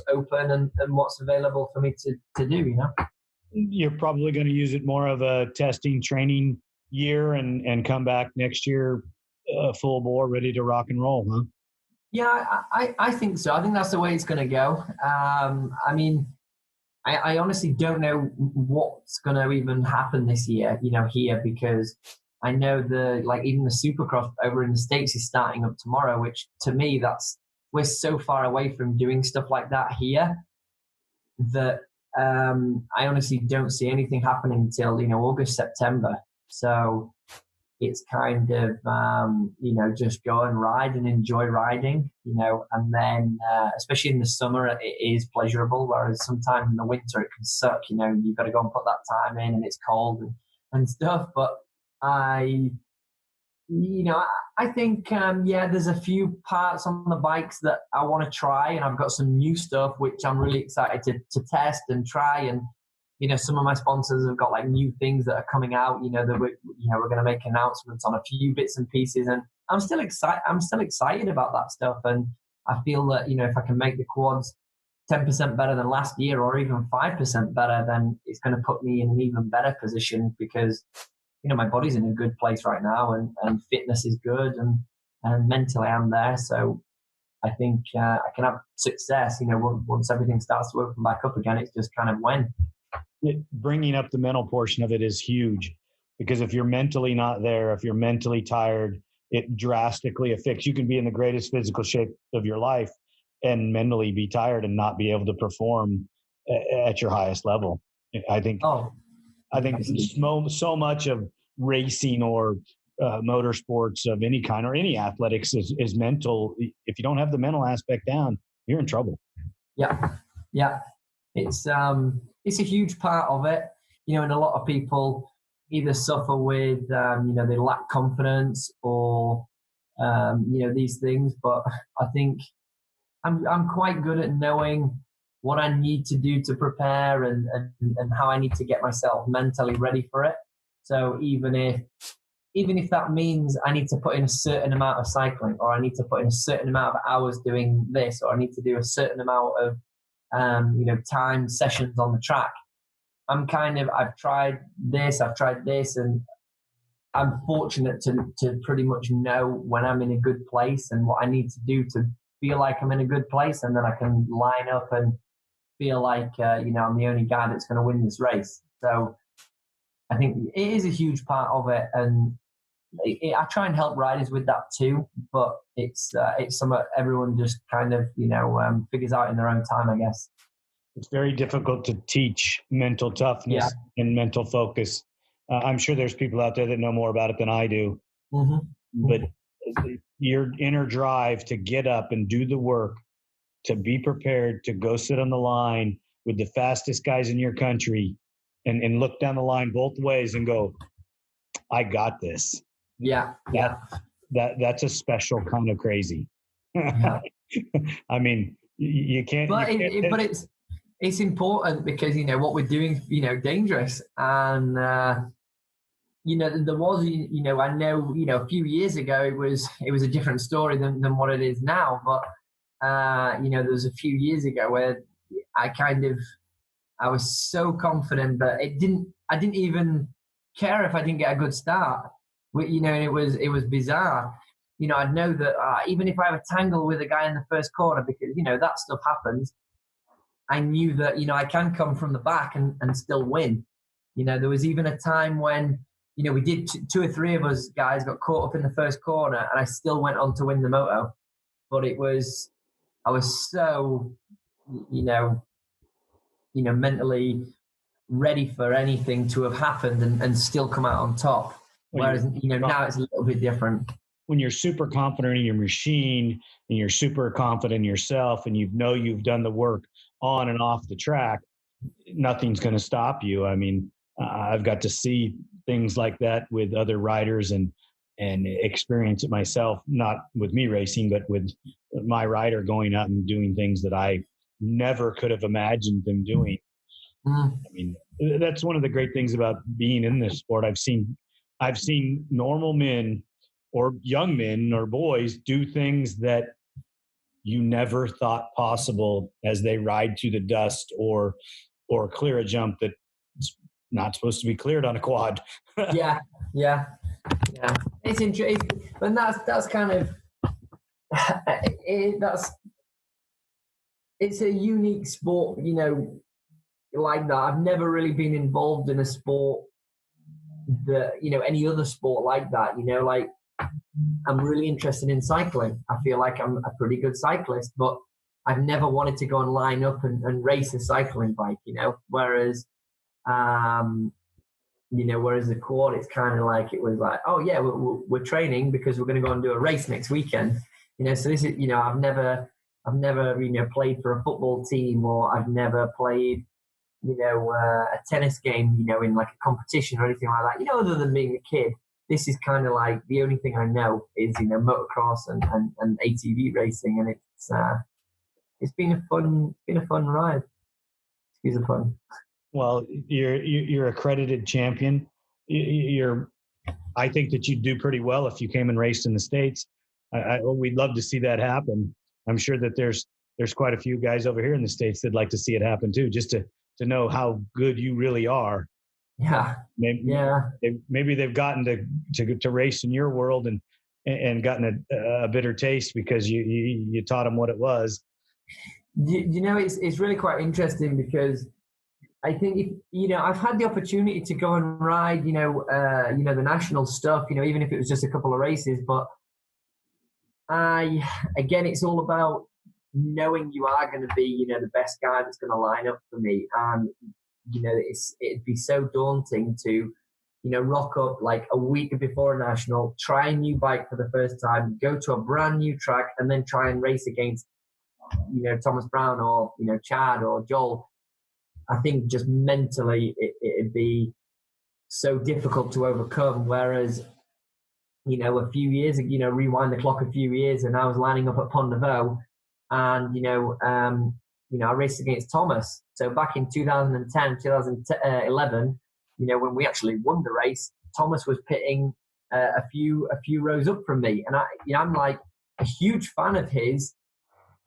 open and what's available for me to do. You're probably going to use it more of a testing training year and come back next year full bore, ready to rock and roll, huh? Yeah, I think so. I think that's the way it's going to go. I mean, I honestly don't know what's going to even happen this year, here, because I know even the Supercross over in the States is starting up tomorrow, which to me, we're so far away from doing stuff like that here that I honestly don't see anything happening until, August, September. So it's kind of, just go and ride and enjoy riding, and then, especially in the summer, it is pleasurable. Whereas sometimes in the winter, it can suck, you've got to go and put that time in and it's cold and stuff. But I think, there's a few parts on the bikes that I want to try, and I've got some new stuff, which I'm really excited to test and try. And, some of my sponsors have got like new things that are coming out, that we're going to make announcements on a few bits and pieces. And I'm still excited about that stuff. And I feel that, if I can make the quads 10% better than last year, or even 5% better, then it's going to put me in an even better position, because, my body's in a good place right now, and fitness is good, and mentally I'm there. So I think I can have success, once everything starts to open back up again. It's just kind of when. Bringing up the mental portion of it is huge, because if you're mentally not there, if you're mentally tired, it drastically affects. You can be in the greatest physical shape of your life and mentally be tired and not be able to perform at your highest level. I think so much of racing or motorsports of any kind, or any athletics, is mental. If you don't have the mental aspect down, you're in trouble. Yeah. It's a huge part of it, and a lot of people either suffer with, they lack confidence, or, these things. But I think I'm quite good at knowing what I need to do to prepare, and how I need to get myself mentally ready for it. So even if that means I need to put in a certain amount of cycling, or I need to put in a certain amount of hours doing this, or I need to do a certain amount of, time sessions on the track, I've tried this, and I'm fortunate to pretty much know when I'm in a good place and what I need to do to feel like I'm in a good place. And then I can line up and feel like, I'm the only guy that's going to win this race. So I think it is a huge part of it. And I try and help riders with that too, but it's something everyone just kind of, figures out in their own time, I guess. It's very difficult to teach mental toughness and mental focus. I'm sure there's people out there that know more about it than I do, but your inner drive to get up and do the work, to be prepared to go sit on the line with the fastest guys in your country and look down the line both ways and go, I got this. That's a special kind of crazy. I mean, you can't. But it's important, because what we're doing, dangerous, and there was, I know, a few years ago it was a different story than what it is now. But there was a few years ago where I was so confident that I didn't even care if I didn't get a good start. It was bizarre. I'd know that even if I have a tangle with a guy in the first corner, because, that stuff happens, I knew that, I can come from the back and still win. There was even a time when, we did two or three of us guys got caught up in the first corner, and I still went on to win the moto. But I was so, mentally ready for anything to have happened and still come out on top. Whereas, now it's a little bit different. When you're super confident in your machine and you're super confident in yourself and you've done the work on and off the track, nothing's going to stop you. I mean, I've got to see things like that with other riders and experience it myself, not with me racing, but with my rider going out and doing things that I never could have imagined them doing. I mean, that's one of the great things about being in this sport. I've seen normal men or young men or boys do things that you never thought possible as they ride to the dust or clear a jump that's not supposed to be cleared on a quad. Yeah. It's interesting, but that's kind of it's a unique sport, like that. I've never really been involved in a sport that, any other sport like that, like I'm really interested in cycling. I feel like I'm a pretty good cyclist, but I've never wanted to go and line up and race a cycling bike, whereas, whereas the quad, it's kind of like, it was like, oh yeah, we're training because we're going to go and do a race next weekend, so this is, I've never, played for a football team, or I've never played, a tennis game, in like a competition or anything like that, other than being a kid. This is kind of like the only thing I know is, motocross and ATV racing. And it's been a fun ride. It's a fun. Well, you're accredited champion. I think that you'd do pretty well if you came and raced in the States. We'd love to see that happen. I'm sure that there's quite a few guys over here in the States that'd like to see it happen too, just to know how good you really are. Yeah. Maybe they've gotten to race in your world and gotten a bitter taste because you taught them what it was. It's really quite interesting because I think I've had the opportunity to go and ride, the national stuff, even if it was just a couple of races, but it's all about knowing you are going to be, the best guy that's going to line up for me. And, it'd be so daunting to, rock up like a week before a national, try a new bike for the first time, go to a brand new track, and then try and race against, Thomas Brown or, Chad or Joel. I think just mentally it'd be so difficult to overcome. Whereas, a few years, rewind the clock a few years, and I was lining up at Pont Neuf, and, I raced against Thomas. So back in 2010, 2011, when we actually won the race, Thomas was pitting a few rows up from me. And I'm like a huge fan of his,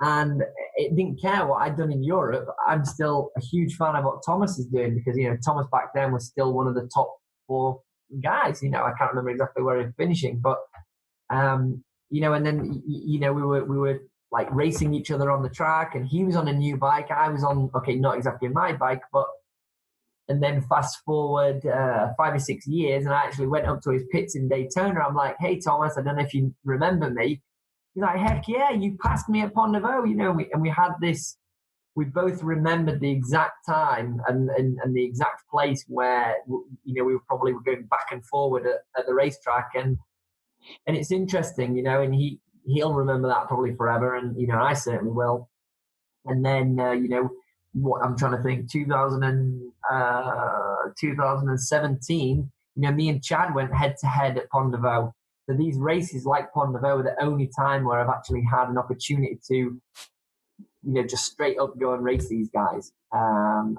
and it didn't care what I'd done in Europe. I'm still a huge fan of what Thomas is doing because, Thomas back then was still one of the top 4 guys. I can't remember exactly where he was finishing, but, and then, we were like racing each other on the track, and he was on a new bike. I was on, not exactly my bike, and then fast forward 5 or 6 years, and I actually went up to his pits in Daytona. I'm like, hey, Thomas, I don't know if you remember me. He's like, heck yeah, you passed me at Pont Neuf, and we had this, we both remembered the exact time and the exact place where, we were probably going back and forward at the racetrack. And it's interesting, and he'll remember that probably forever. And, I certainly will. And then, what I'm trying to think, 2017, me and Chad went head to head at Pont Neuf. So these races like Pont Neuf are the only time where I've actually had an opportunity to, just straight up go and race these guys. And,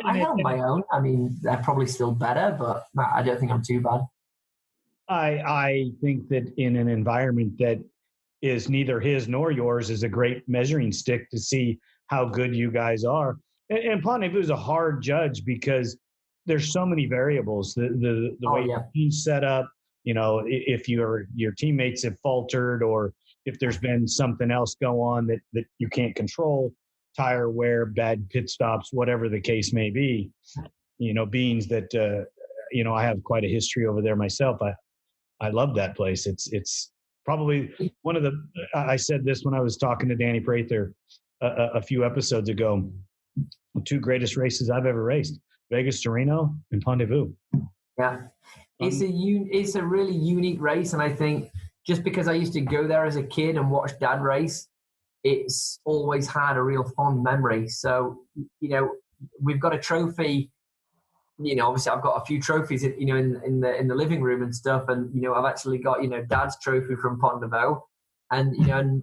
I held my own. I mean, they're probably still better, but I don't think I'm too bad. I think that in an environment that is neither his nor yours is a great measuring stick to see how good you guys are. And Pont Neuf is a hard judge because there's so many variables. The way your team's set up, if your teammates have faltered or if there's been something else go on that you can't control, tire wear, bad pit stops, whatever the case may be, being that, I have quite a history over there myself. I love that place. It's probably one of I said this when I was talking to Danny Prather a few episodes ago, the 2 greatest races I've ever raced, Vegas to Reno and Pont Neuf. Yeah. It's a really unique race, and I think just because I used to go there as a kid and watch Dad race, it's always had a real fond memory. So, we've got a trophy. Obviously I've got a few trophies, in the living room and stuff, and I've actually got Dad's trophy from Pont de Vaux, and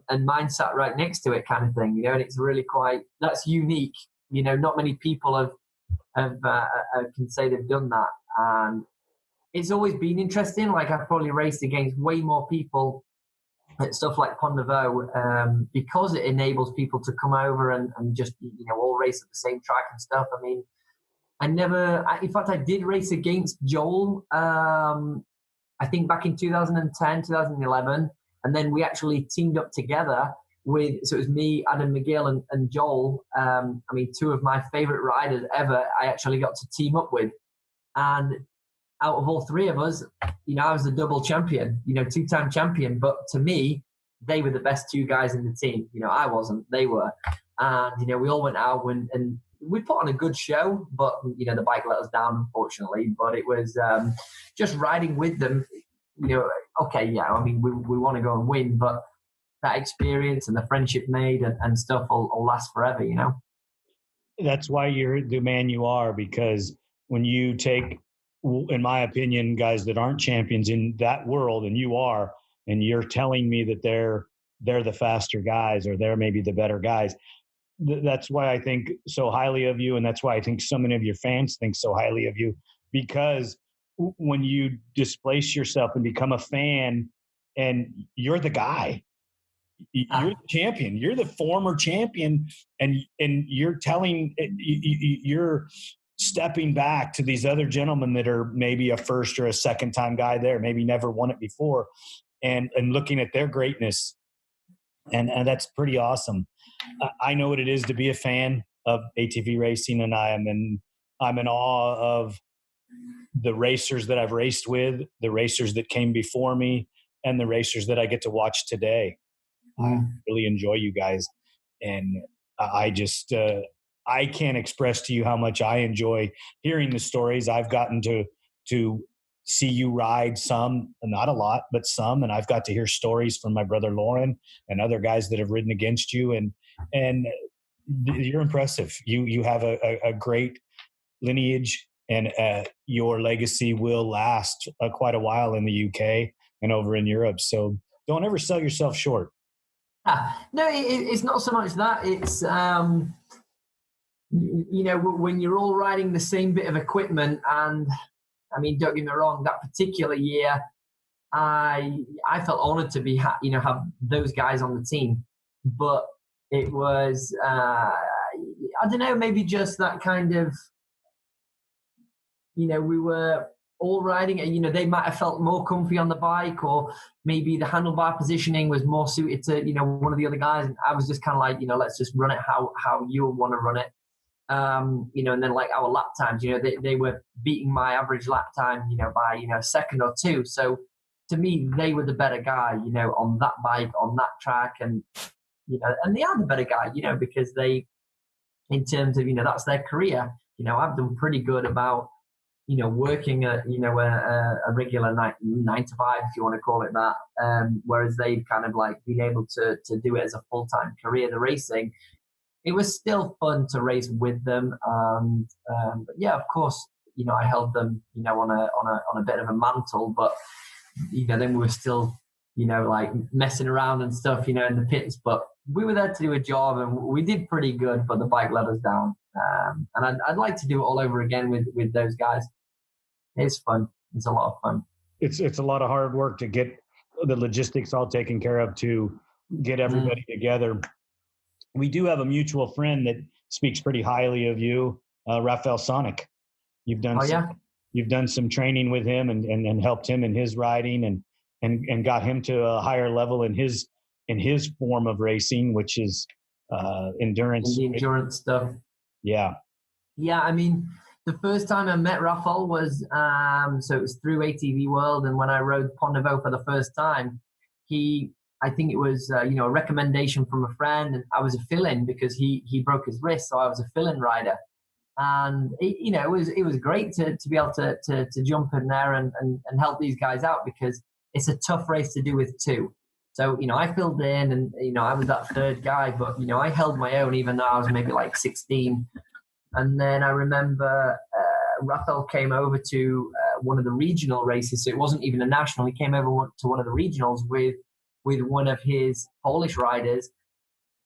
and mine sat right next to it, kind of thing. And it's really that's unique. Not many people have can say they've done that, and it's always been interesting. Like, I've probably raced against way more people at stuff like Pont de Vaux, because it enables people to come over and just all race at the same track and stuff. I mean, in fact, I did race against Joel, I think back in 2010, 2011. And then we actually teamed up together so it was me, Adam McGill, and Joel. Two of my favorite riders ever, I actually got to team up with. And out of all three of us, I was the double champion, two-time champion. But to me, they were the best two guys in the team. I wasn't, they were. And, we all went out and we put on a good show, but the bike let us down, unfortunately. But it was just riding with them. Okay, yeah, we want to go and win, but that experience and the friendship made and stuff will last forever. That's why you're the man you are, because when you take, in my opinion, guys that aren't champions in that world, and you are, and you're telling me that they're the faster guys, or they're maybe the better guys. That's why I think so highly of you, and that's why I think so many of your fans think so highly of you, because when you displace yourself and become a fan, and you're the guy, you're the champion, you're the former champion, and you're you're stepping back to these other gentlemen that are maybe a first or a second time guy there, maybe never won it before, and looking at their greatness. And that's pretty awesome. I know what it is to be a fan of ATV racing, and I'm in awe of the racers that I've raced with, the racers that came before me, and the racers that I get to watch today. I really enjoy you guys, and I just I can't express to you how much I enjoy hearing the stories. I've gotten to see you ride some, not a lot, but some, and I've got to hear stories from my brother Lauren and other guys that have ridden against you, and you're impressive. You have a great lineage, and your legacy will last quite a while in the UK and over in Europe. So don't ever sell yourself short. No, it's not so much that. It's when you're all riding the same bit of equipment, and don't get me wrong, that particular year, I felt honored to be have those guys on the team, but it was I don't know, maybe just that kind of, we were all riding it. They might have felt more comfy on the bike, or maybe the handlebar positioning was more suited to one of the other guys, and I was just kind of like, let's just run it how you want to run it. And then like our lap times, they were beating my average lap time, by, a second or two. So to me, they were the better guy, on that bike, on that track. And, and they are the better guy, because they, in terms of, that's their career. I've done pretty good about, working at, a regular 9 to 5, if you want to call it that. Whereas they've kind of like been able to do it as a full-time career, the racing. It was still fun to race with them, but yeah, of course, I held them, on a bit of a mantle. But then we were still, like messing around and stuff, in the pits. But we were there to do a job, and we did pretty good. But the bike let us down, and I'd like to do it all over again with those guys. It's fun. It's a lot of fun. It's a lot of hard work to get the logistics all taken care of, to get everybody together. We do have a mutual friend that speaks pretty highly of you, Raphael Sonic. You've done some training with him and helped him in his riding and got him to a higher level in his form of racing, which is endurance. And the endurance stuff. Yeah. Yeah, the first time I met Raphael was so it was through ATV World, and when I rode Pont de Vaux for the first time, I think it was, a recommendation from a friend, and I was a fill-in because he broke his wrist, so I was a fill-in rider. And it was great to be able to jump in there and help these guys out, because it's a tough race to do with two. So, I filled in and, I was that third guy, but, I held my own even though I was maybe like 16. And then I remember Rafael came over to one of the regional races. So it wasn't even a national. He came over to one of the regionals with one of his Polish riders.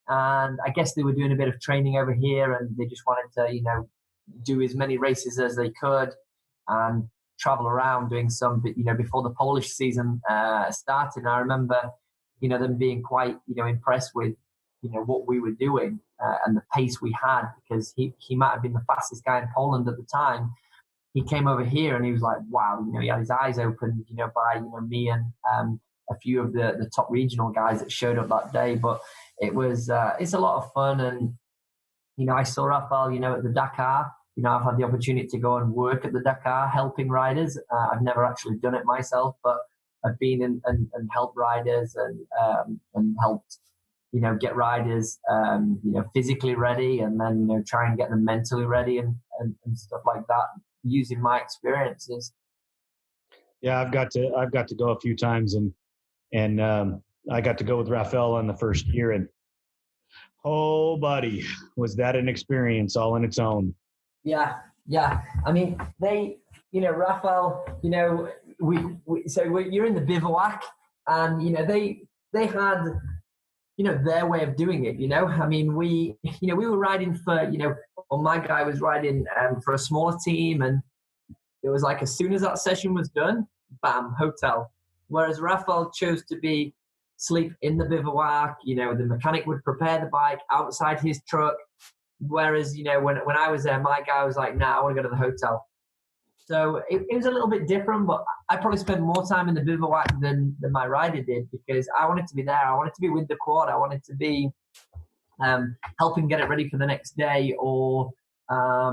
And I guess they were doing a bit of training over here, and they just wanted to, do as many races as they could and travel around doing some, before the Polish season started. And I remember, them being quite, impressed with, what we were doing and the pace we had, because he might have been the fastest guy in Poland at the time. He came over here and he was like, wow, he had his eyes opened, by, me and a few of the top regional guys that showed up that day. But it was, it's a lot of fun. And, I saw Rafael, at the Dakar. I've had the opportunity to go and work at the Dakar helping riders. I've never actually done it myself, but I've been and helped riders and helped, get riders, physically ready, and then, try and get them mentally ready and stuff like that, using my experiences. Yeah, I've got to go a few times, and I got to go with Rafael on the first year, and oh, buddy, was that an experience all in its own. Yeah. I mean, they, Rafael, so you're in the bivouac, and, they had, their way of doing it, I mean, we were riding for, well, my guy was riding for a smaller team, and it was like, as soon as that session was done, bam, hotel. Whereas Rafael chose to sleep in the bivouac, the mechanic would prepare the bike outside his truck. Whereas, when I was there, my guy was like, nah, I want to go to the hotel. So it was a little bit different, but I probably spent more time in the bivouac than my rider did, because I wanted to be there. I wanted to be with the quad. I wanted to be helping get it ready for the next day. Or, I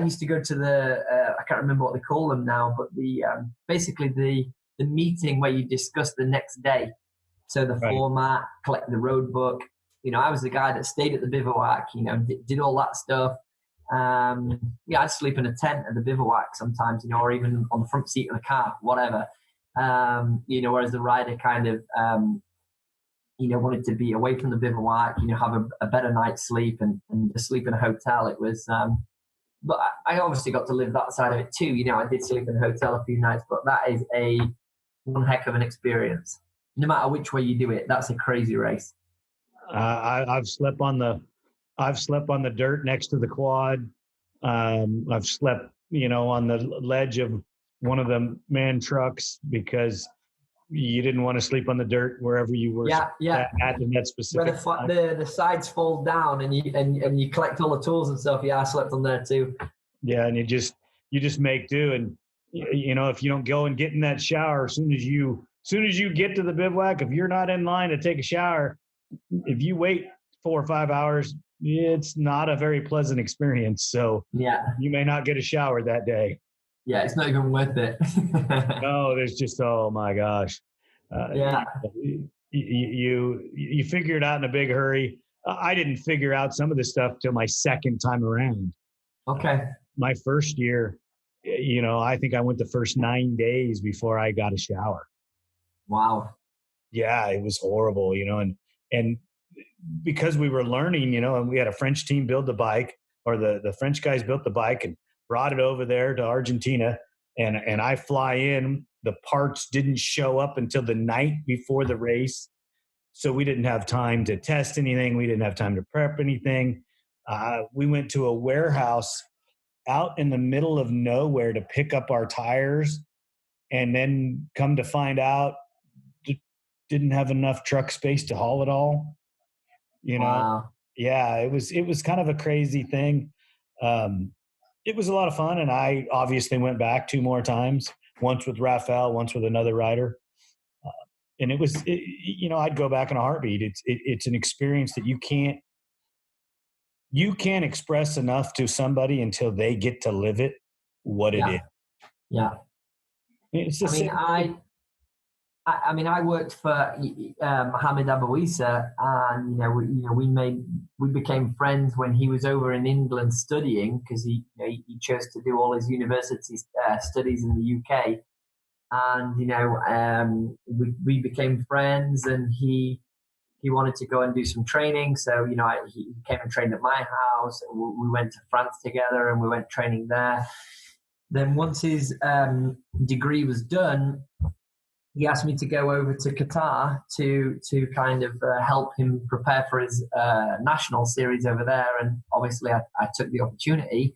used to go to I can't remember what they call them now, but basically the meeting where you discuss the next day. So the format, collect the road book. I was the guy that stayed at the bivouac, did all that stuff. I'd sleep in a tent at the bivouac sometimes, or even on the front seat of the car, whatever. Whereas the rider kind of, wanted to be away from the bivouac, have a better night's sleep and sleep in a hotel. It was, but I obviously got to live that side of it too. I did sleep in a hotel a few nights, but that is one heck of an experience. No matter which way you do it, that's a crazy race. I've slept on the dirt next to the quad. I've slept, on the ledge of one of the man trucks, because you didn't want to sleep on the dirt wherever you were at in that specific where the sides fold down and you collect all the tools and stuff. Yeah, I slept on there too. Yeah, and you just make do, and if you don't go and get in that shower as soon as you get to the bivouac, if you're not in line to take a shower, if you wait 4 or 5 hours, it's not a very pleasant experience. So you may not get a shower that day. Yeah, it's not even worth it. No, there's just, oh my gosh. You figure it out in a big hurry. I didn't figure out some of this stuff till my second time around. Okay. My first year, I think I went the first 9 days before I got a shower. Wow. Yeah, it was horrible, and because we were learning, and we had a French team build the bike, or the French guys built the bike and brought it over there to Argentina. And I fly in, the parts didn't show up until the night before the race. So we didn't have time to test anything. We didn't have time to prep anything. We went to a warehouse out in the middle of nowhere to pick up our tires, and then come to find out, didn't have enough truck space to haul it all. Wow. Yeah, it was kind of a crazy thing. It was a lot of fun, and I obviously went back 2 more times, once with Rafael, once with another rider. And I'd go back in a heartbeat. It's an experience that you can't express enough to somebody until they get to live it, what it is. Yeah. It's just, I mean, I worked for Mohammed Abu Isa, and we became friends when he was over in England studying, because he chose to do all his university studies in the UK, and we became friends, and he wanted to go and do some training, so he came and trained at my house. We went to France together, and we went training there. Then once his degree was done, he asked me to go over to Qatar to kind of help him prepare for his national series over there. And obviously I took the opportunity,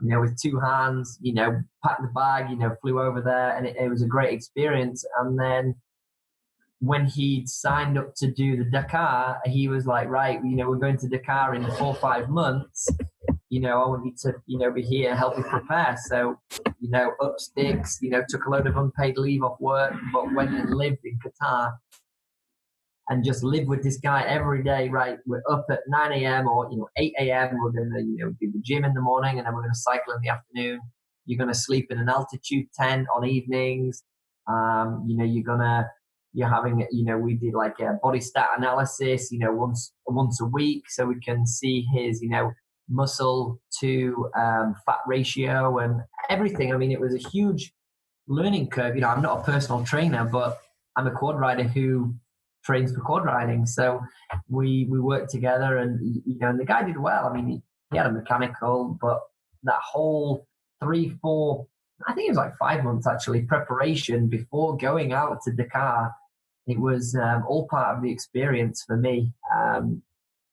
with two hands, packed the bag, flew over there, and it was a great experience. And then when he signed up to do the Dakar, he was like, right, we're going to Dakar in 4 or 5 months. I want you to, be here, help me prepare. So, up sticks, took a load of unpaid leave off work, but went and lived in Qatar and just lived with this guy every day. Right, we're up at 9 a.m. or 8 a.m. We're going to do the gym in the morning, and then we're going to cycle in the afternoon. You're going to sleep in an altitude tent on evenings. You're having, we did like a body stat analysis, once a week, so we can see his, muscle to fat ratio and everything. I mean, it was a huge learning curve. I'm not a personal trainer, but I'm a quad rider who trains for quad riding. So we worked together, and and the guy did well. I mean, he had a mechanical, but that whole 3-4, I think it was like 5 months actually, preparation before going out to Dakar, it was all part of the experience for me.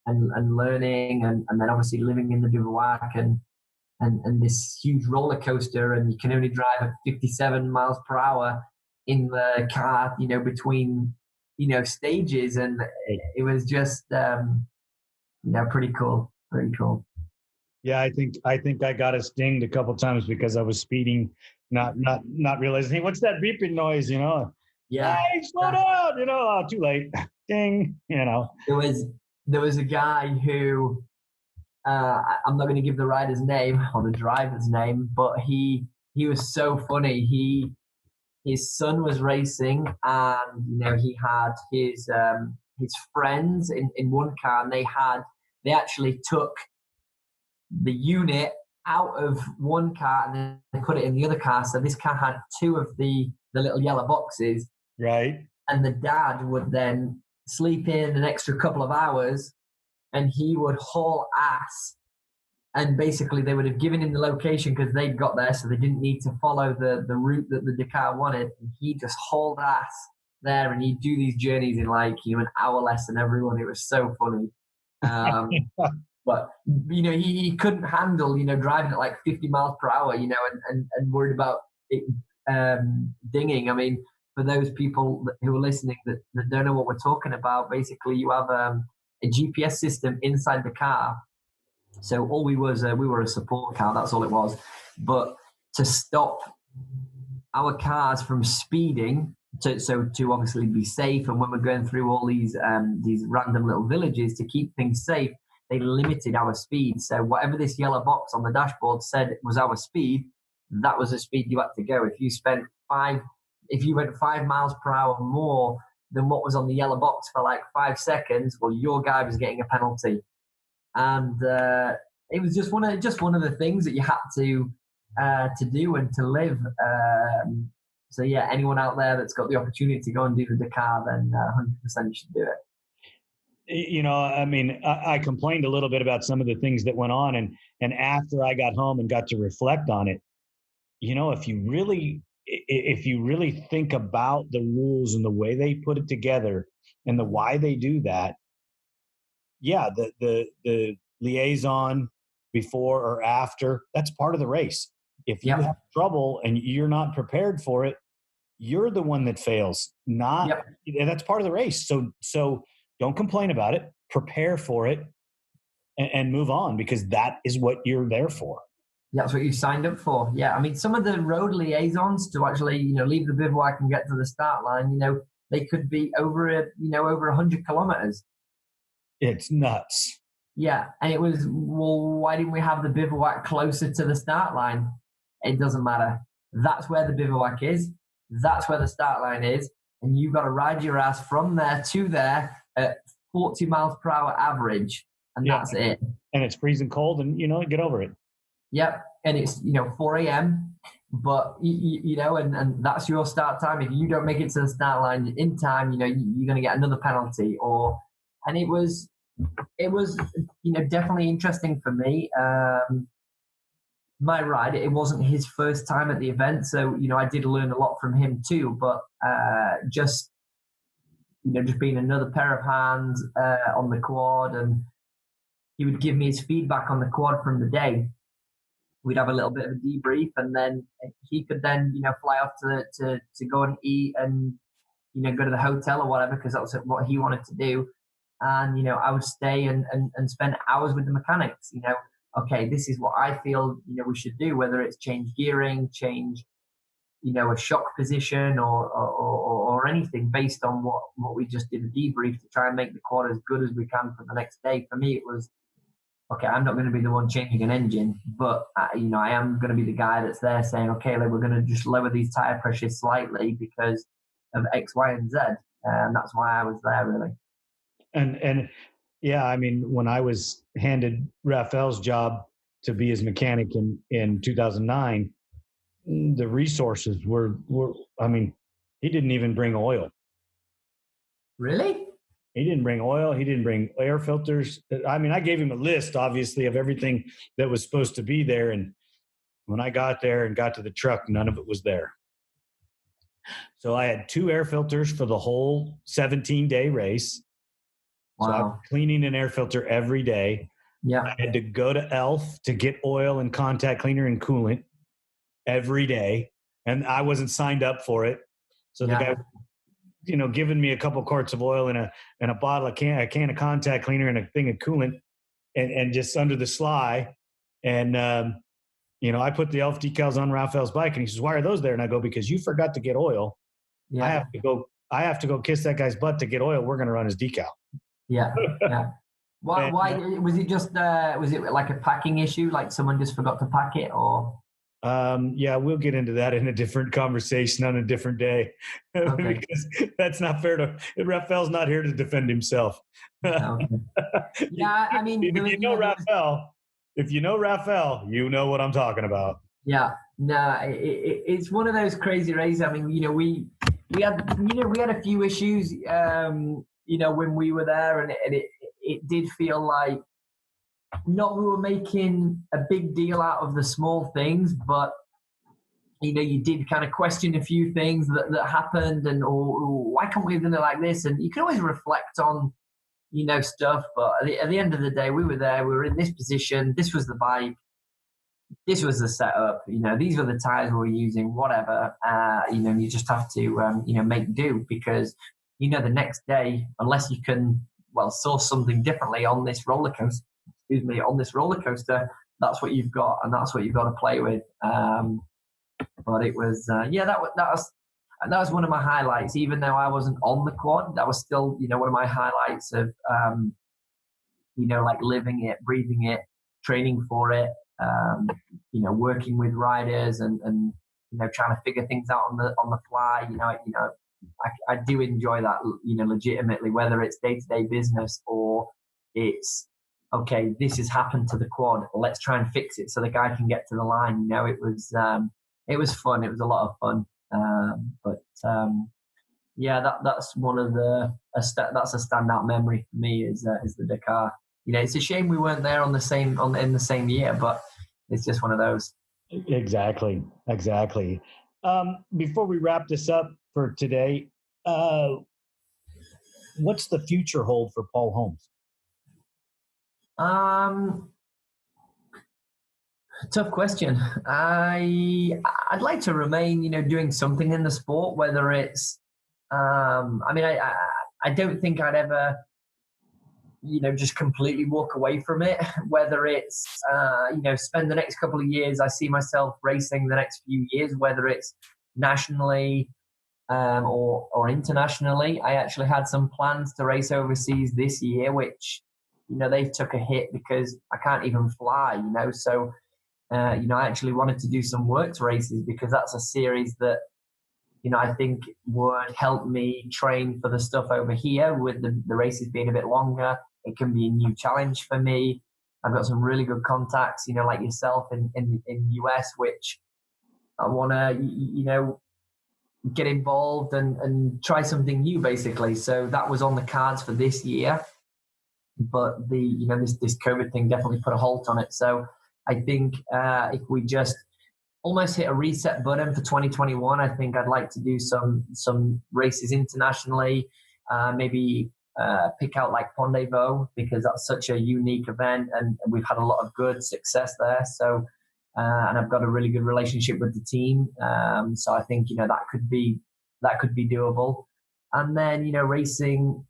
And learning, and then obviously living in the bivouac and this huge roller coaster, and you can only drive at 57 miles per hour in the car, between, stages, and it was just, pretty cool. Yeah, I think I got a stinged a couple times because I was speeding, not realizing, hey, what's that beeping noise? Yeah. Hey, slow down. Too late. Ding. There was a guy who, I'm not going to give the rider's name or the driver's name, but he was so funny. His son was racing, and he had his friends in one car, and they actually took the unit out of one car and then they put it in the other car. So this car had 2 of the little yellow boxes, right? And the dad would then sleep in an extra couple of hours, and he would haul ass, and basically they would have given him the location because they'd got there, so they didn't need to follow the route that the Dakar wanted, and he just hauled ass there, and he'd do these journeys in like an hour less than everyone. It was so funny. But he couldn't handle driving at like 50 miles per hour, and worried about it dinging. I mean, for those people who are listening that don't know what we're talking about, basically you have a GPS system inside the car. So all we were a support car, that's all it was. But to stop our cars from speeding, to obviously be safe, and when we're going through all these random little villages, to keep things safe, they limited our speed. So whatever this yellow box on the dashboard said was our speed, that was the speed you had to go. If you went 5 miles per hour more than what was on the yellow box for like 5 seconds, well, your guy was getting a penalty. And it was just one of the things that you had to do and to live. So yeah, anyone out there that's got the opportunity to go and do the Dakar, then 100% should do it. I mean, I complained a little bit about some of the things that went on, and after I got home and got to reflect on it, if you really think about the rules and the way they put it together and the why they do that, yeah, the liaison before or after, that's part of the race. If you have trouble and you're not prepared for it, you're the one that fails. That's part of the race. So don't complain about it. Prepare for it and move on, because that is what you're there for. That's what you signed up for. Yeah, I mean, some of the road liaisons to actually, leave the bivouac and get to the start line, they could be over 100 kilometers. It's nuts. Yeah, and it was, well, why didn't we have the bivouac closer to the start line? It doesn't matter. That's where the bivouac is. That's where the start line is. and you got to ride your ass from there to there at 40 miles per hour average, and that's it. And it's freezing cold, and get over it. Yep, and it's 4 a.m. But and that's your start time. If you don't make it to the start line in time, you're going to get another penalty. And it was definitely interesting for me. My ride, it wasn't his first time at the event, so I did learn a lot from him too. But just being another pair of hands on the quad, and he would give me his feedback on the quad from the day. We'd have a little bit of a debrief, and then he could then fly off to go and eat and go to the hotel or whatever, because that was what he wanted to do. And I would stay and spend hours with the mechanics. Okay, this is what I feel we should do, whether it's change gearing, change a shock position, or anything based on what we just did a debrief to try and make the quad as good as we can for the next day. For me, it was, okay, I'm not going to be the one changing an engine, but I am going to be the guy that's there saying, okay, we're going to just lower these tire pressures slightly because of X, Y, and Z. And that's why I was there, really. And yeah, I mean, when I was handed Rafael's job to be his mechanic in 2009, the resources were, I mean, he didn't even bring oil. Really? He didn't bring oil. He didn't bring air filters. I mean, I gave him a list, obviously, of everything that was supposed to be there. And when I got there and got to the truck, none of it was there. So I had 2 air filters for the whole 17-day race. Wow. So I was cleaning an air filter every day. Yeah. I had to go to ELF to get oil and contact cleaner and coolant every day. And I wasn't signed up for it. So the guy, giving me a couple quarts of oil and a bottle of a can of contact cleaner and a thing of coolant and just under the sly. And, I put the ELF decals on Rafael's bike, and he says, why are those there? And I go, because you forgot to get oil. Yeah. I have to go kiss that guy's butt to get oil. We're going to run his decal. Yeah. Yeah. Why was it just, was it like a packing issue? Like someone just forgot to pack it, or? Yeah, we'll get into that in a different conversation on a different day. Okay. Because that's not fair Rafael's not here to defend himself. Okay. Yeah, I mean, if you know Rafael, you know what I'm talking about. Yeah, no, it's one of those crazy races. I mean, we had a few issues, when we were there, and it did feel like not we were making a big deal out of the small things, but you did kind of question a few things that happened, and why can't we have done it like this? And you can always reflect on stuff, but at the end of the day, we were there, we were in this position, this was the bike, this was the setup, these were the tires we were using, whatever, you just have to make do, because the next day, unless you can source something differently on this roller coaster, that's what you've got, and that's what you've got to play with. But it was that was one of my highlights. Even though I wasn't on the quad, that was still one of my highlights of like living it, breathing it, training for it, working with riders and trying to figure things out on the fly. I do enjoy that, legitimately, whether it's day-to-day business or it's, okay, this has happened to the quad, let's try and fix it so the guy can get to the line. It was fun. It was a lot of fun. That's one of that's a standout memory for me is the Dakar. It's a shame we weren't there in the same year, but it's just one of those. Exactly. Before we wrap this up for today, what's the future hold for Paul Holmes? Tough question. I'd like to remain, doing something in the sport, whether it's, I don't think I'd ever, just completely walk away from it, whether it's, spend the next couple of years, I see myself racing the next few years, whether it's nationally, or internationally. I actually had some plans to race overseas this year, which, they took a hit because I can't even fly, so, I actually wanted to do some works races because that's a series that, I think would help me train for the stuff over here with the races being a bit longer. It can be a new challenge for me. I've got some really good contacts, like yourself in US, which I want to, get involved and try something new, basically. So that was on the cards for this year. But this COVID thing definitely put a halt on it. So I think if we just almost hit a reset button for 2021, I think I'd like to do some races internationally, maybe pick out like Pont de Vaux, because that's such a unique event and we've had a lot of good success there. So, and I've got a really good relationship with the team. So I think, that could be doable. And then, racing,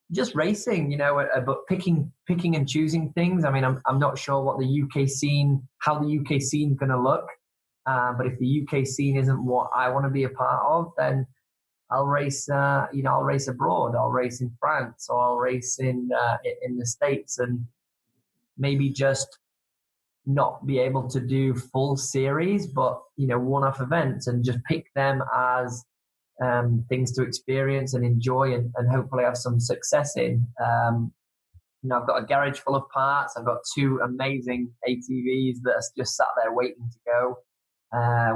but picking and choosing things. I mean, I'm not sure what how the UK scene is going to look. But if the UK scene isn't what I want to be a part of, then I'll race. I'll race abroad. I'll race in France, or I'll race in the States, and maybe just not be able to do full series, but one-off events, and just pick them as things to experience and enjoy, and hopefully have some success in. I've got a garage full of parts. I've got 2 amazing ATVs that are just sat there waiting to go.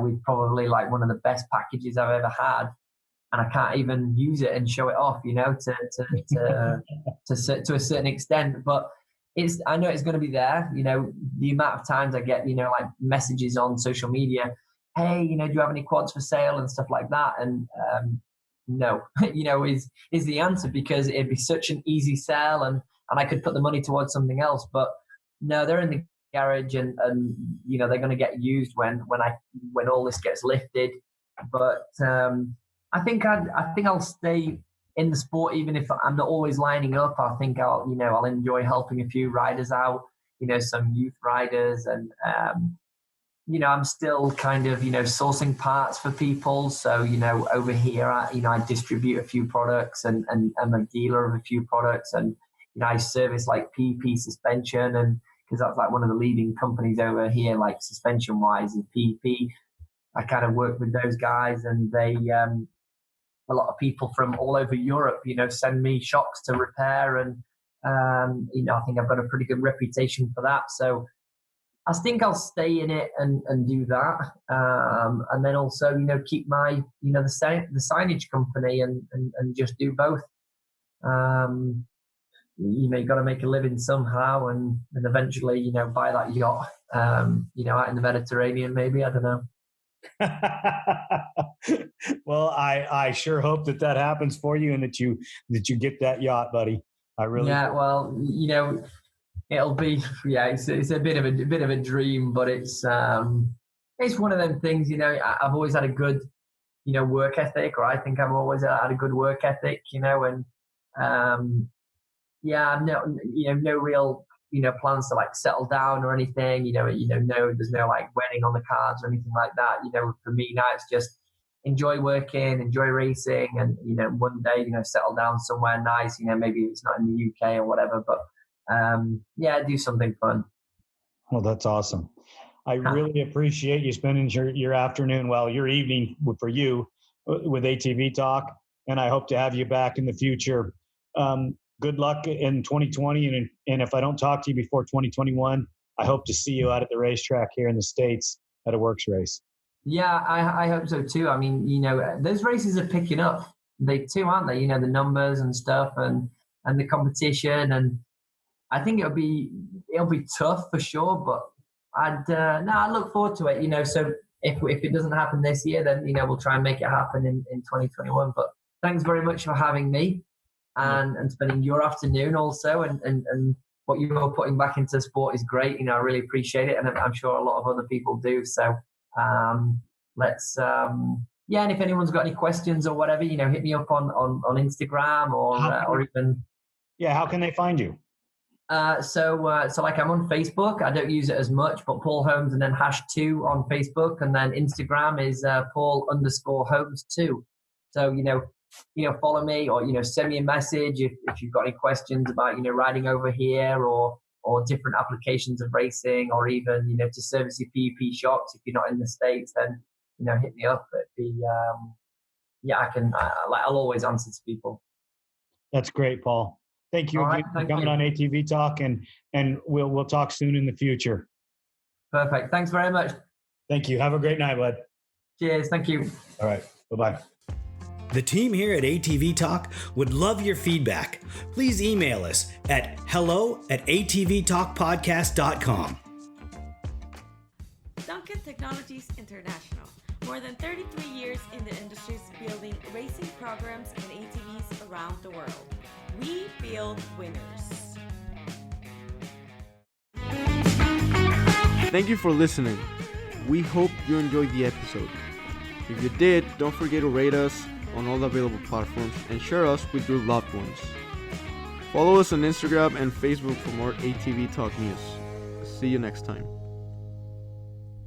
With probably like one of the best packages I've ever had, and I can't even use it and show it off, to a certain extent. But I know it's going to be there. The amount of times I get, like messages on social media, hey, do you have any quads for sale and stuff like that? And no, is the answer, because it'd be such an easy sell, and I could put the money towards something else. But no, they're in the garage, and they're going to get used when all this gets lifted. But I think I'll stay in the sport, even if I'm not always lining up. I think I'll enjoy helping a few riders out, some youth riders, and I'm still kind of sourcing parts for people. So over here I distribute a few products, and I'm a dealer of a few products, and I service like PP suspension, and because that's like one of the leading companies over here, like suspension wise, is PP. I kind of work with those guys, and they, a lot of people from all over Europe, send me shocks to repair, and I think I've got a pretty good reputation for that. So I think I'll stay in it and do that, and then also keep my the signage company and just do both. You got to make a living somehow, and eventually, buy that yacht, out in the Mediterranean, maybe. I don't know. Well, I sure hope that happens for you, and that you get that yacht, buddy. I really. Yeah. Well, it'll be. Yeah. It's a bit of a dream, but it's one of them things. I've always had a good, work ethic, or I think I've always had a good work ethic. And yeah, no real, plans to like settle down or anything, no, there's no like wedding on the cards or anything like that. For me now, it's just enjoy working, enjoy racing, and, one day, settle down somewhere nice, maybe it's not in the UK or whatever, but, yeah, do something fun. Well, that's awesome. I really appreciate you spending your afternoon, your evening for you with ATV Talk. And I hope to have you back in the future. Good luck in 2020. And if I don't talk to you before 2021, I hope to see you out at the racetrack here in the States at a works race. Yeah, I hope so too. I mean, those races are picking up. They too, aren't they? The numbers and stuff, and the competition. And I think it'll be tough for sure, but I look forward to it, so if it doesn't happen this year, then, we'll try and make it happen in 2021. But thanks very much for having me, and spending your afternoon also, and what you're putting back into sport is great. I really appreciate it, and I'm sure a lot of other people do. So let's and if anyone's got any questions or whatever, hit me up on Instagram or even. Yeah, how can they find you? So like I'm on Facebook. I don't use it as much, but Paul Holmes and then #2 on Facebook, and then Instagram is Paul_Holmes2. So follow me, or send me a message if you've got any questions about riding over here, or different applications of racing, or even to service your PEP shocks. If you're not in the States, then hit me up. yeah, I'll always answer to people. That's great, Paul. Thank you All again right, for thank coming you. on ATV Talk, and we'll talk soon in the future. Perfect. Thanks very much. Thank you. Have a great night, bud. Cheers. Thank you. All right. Bye-bye. The team here at ATV Talk would love your feedback. Please email us at hello@atvtalkpodcast.com. Duncan Technologies International. More than 33 years in the industry building racing programs and ATVs around the world. We build winners. Thank you for listening. We hope you enjoyed the episode. If you did, don't forget to rate us on all the available platforms and share us with your loved ones. Follow us on Instagram and Facebook for more ATV Talk news. See you next time.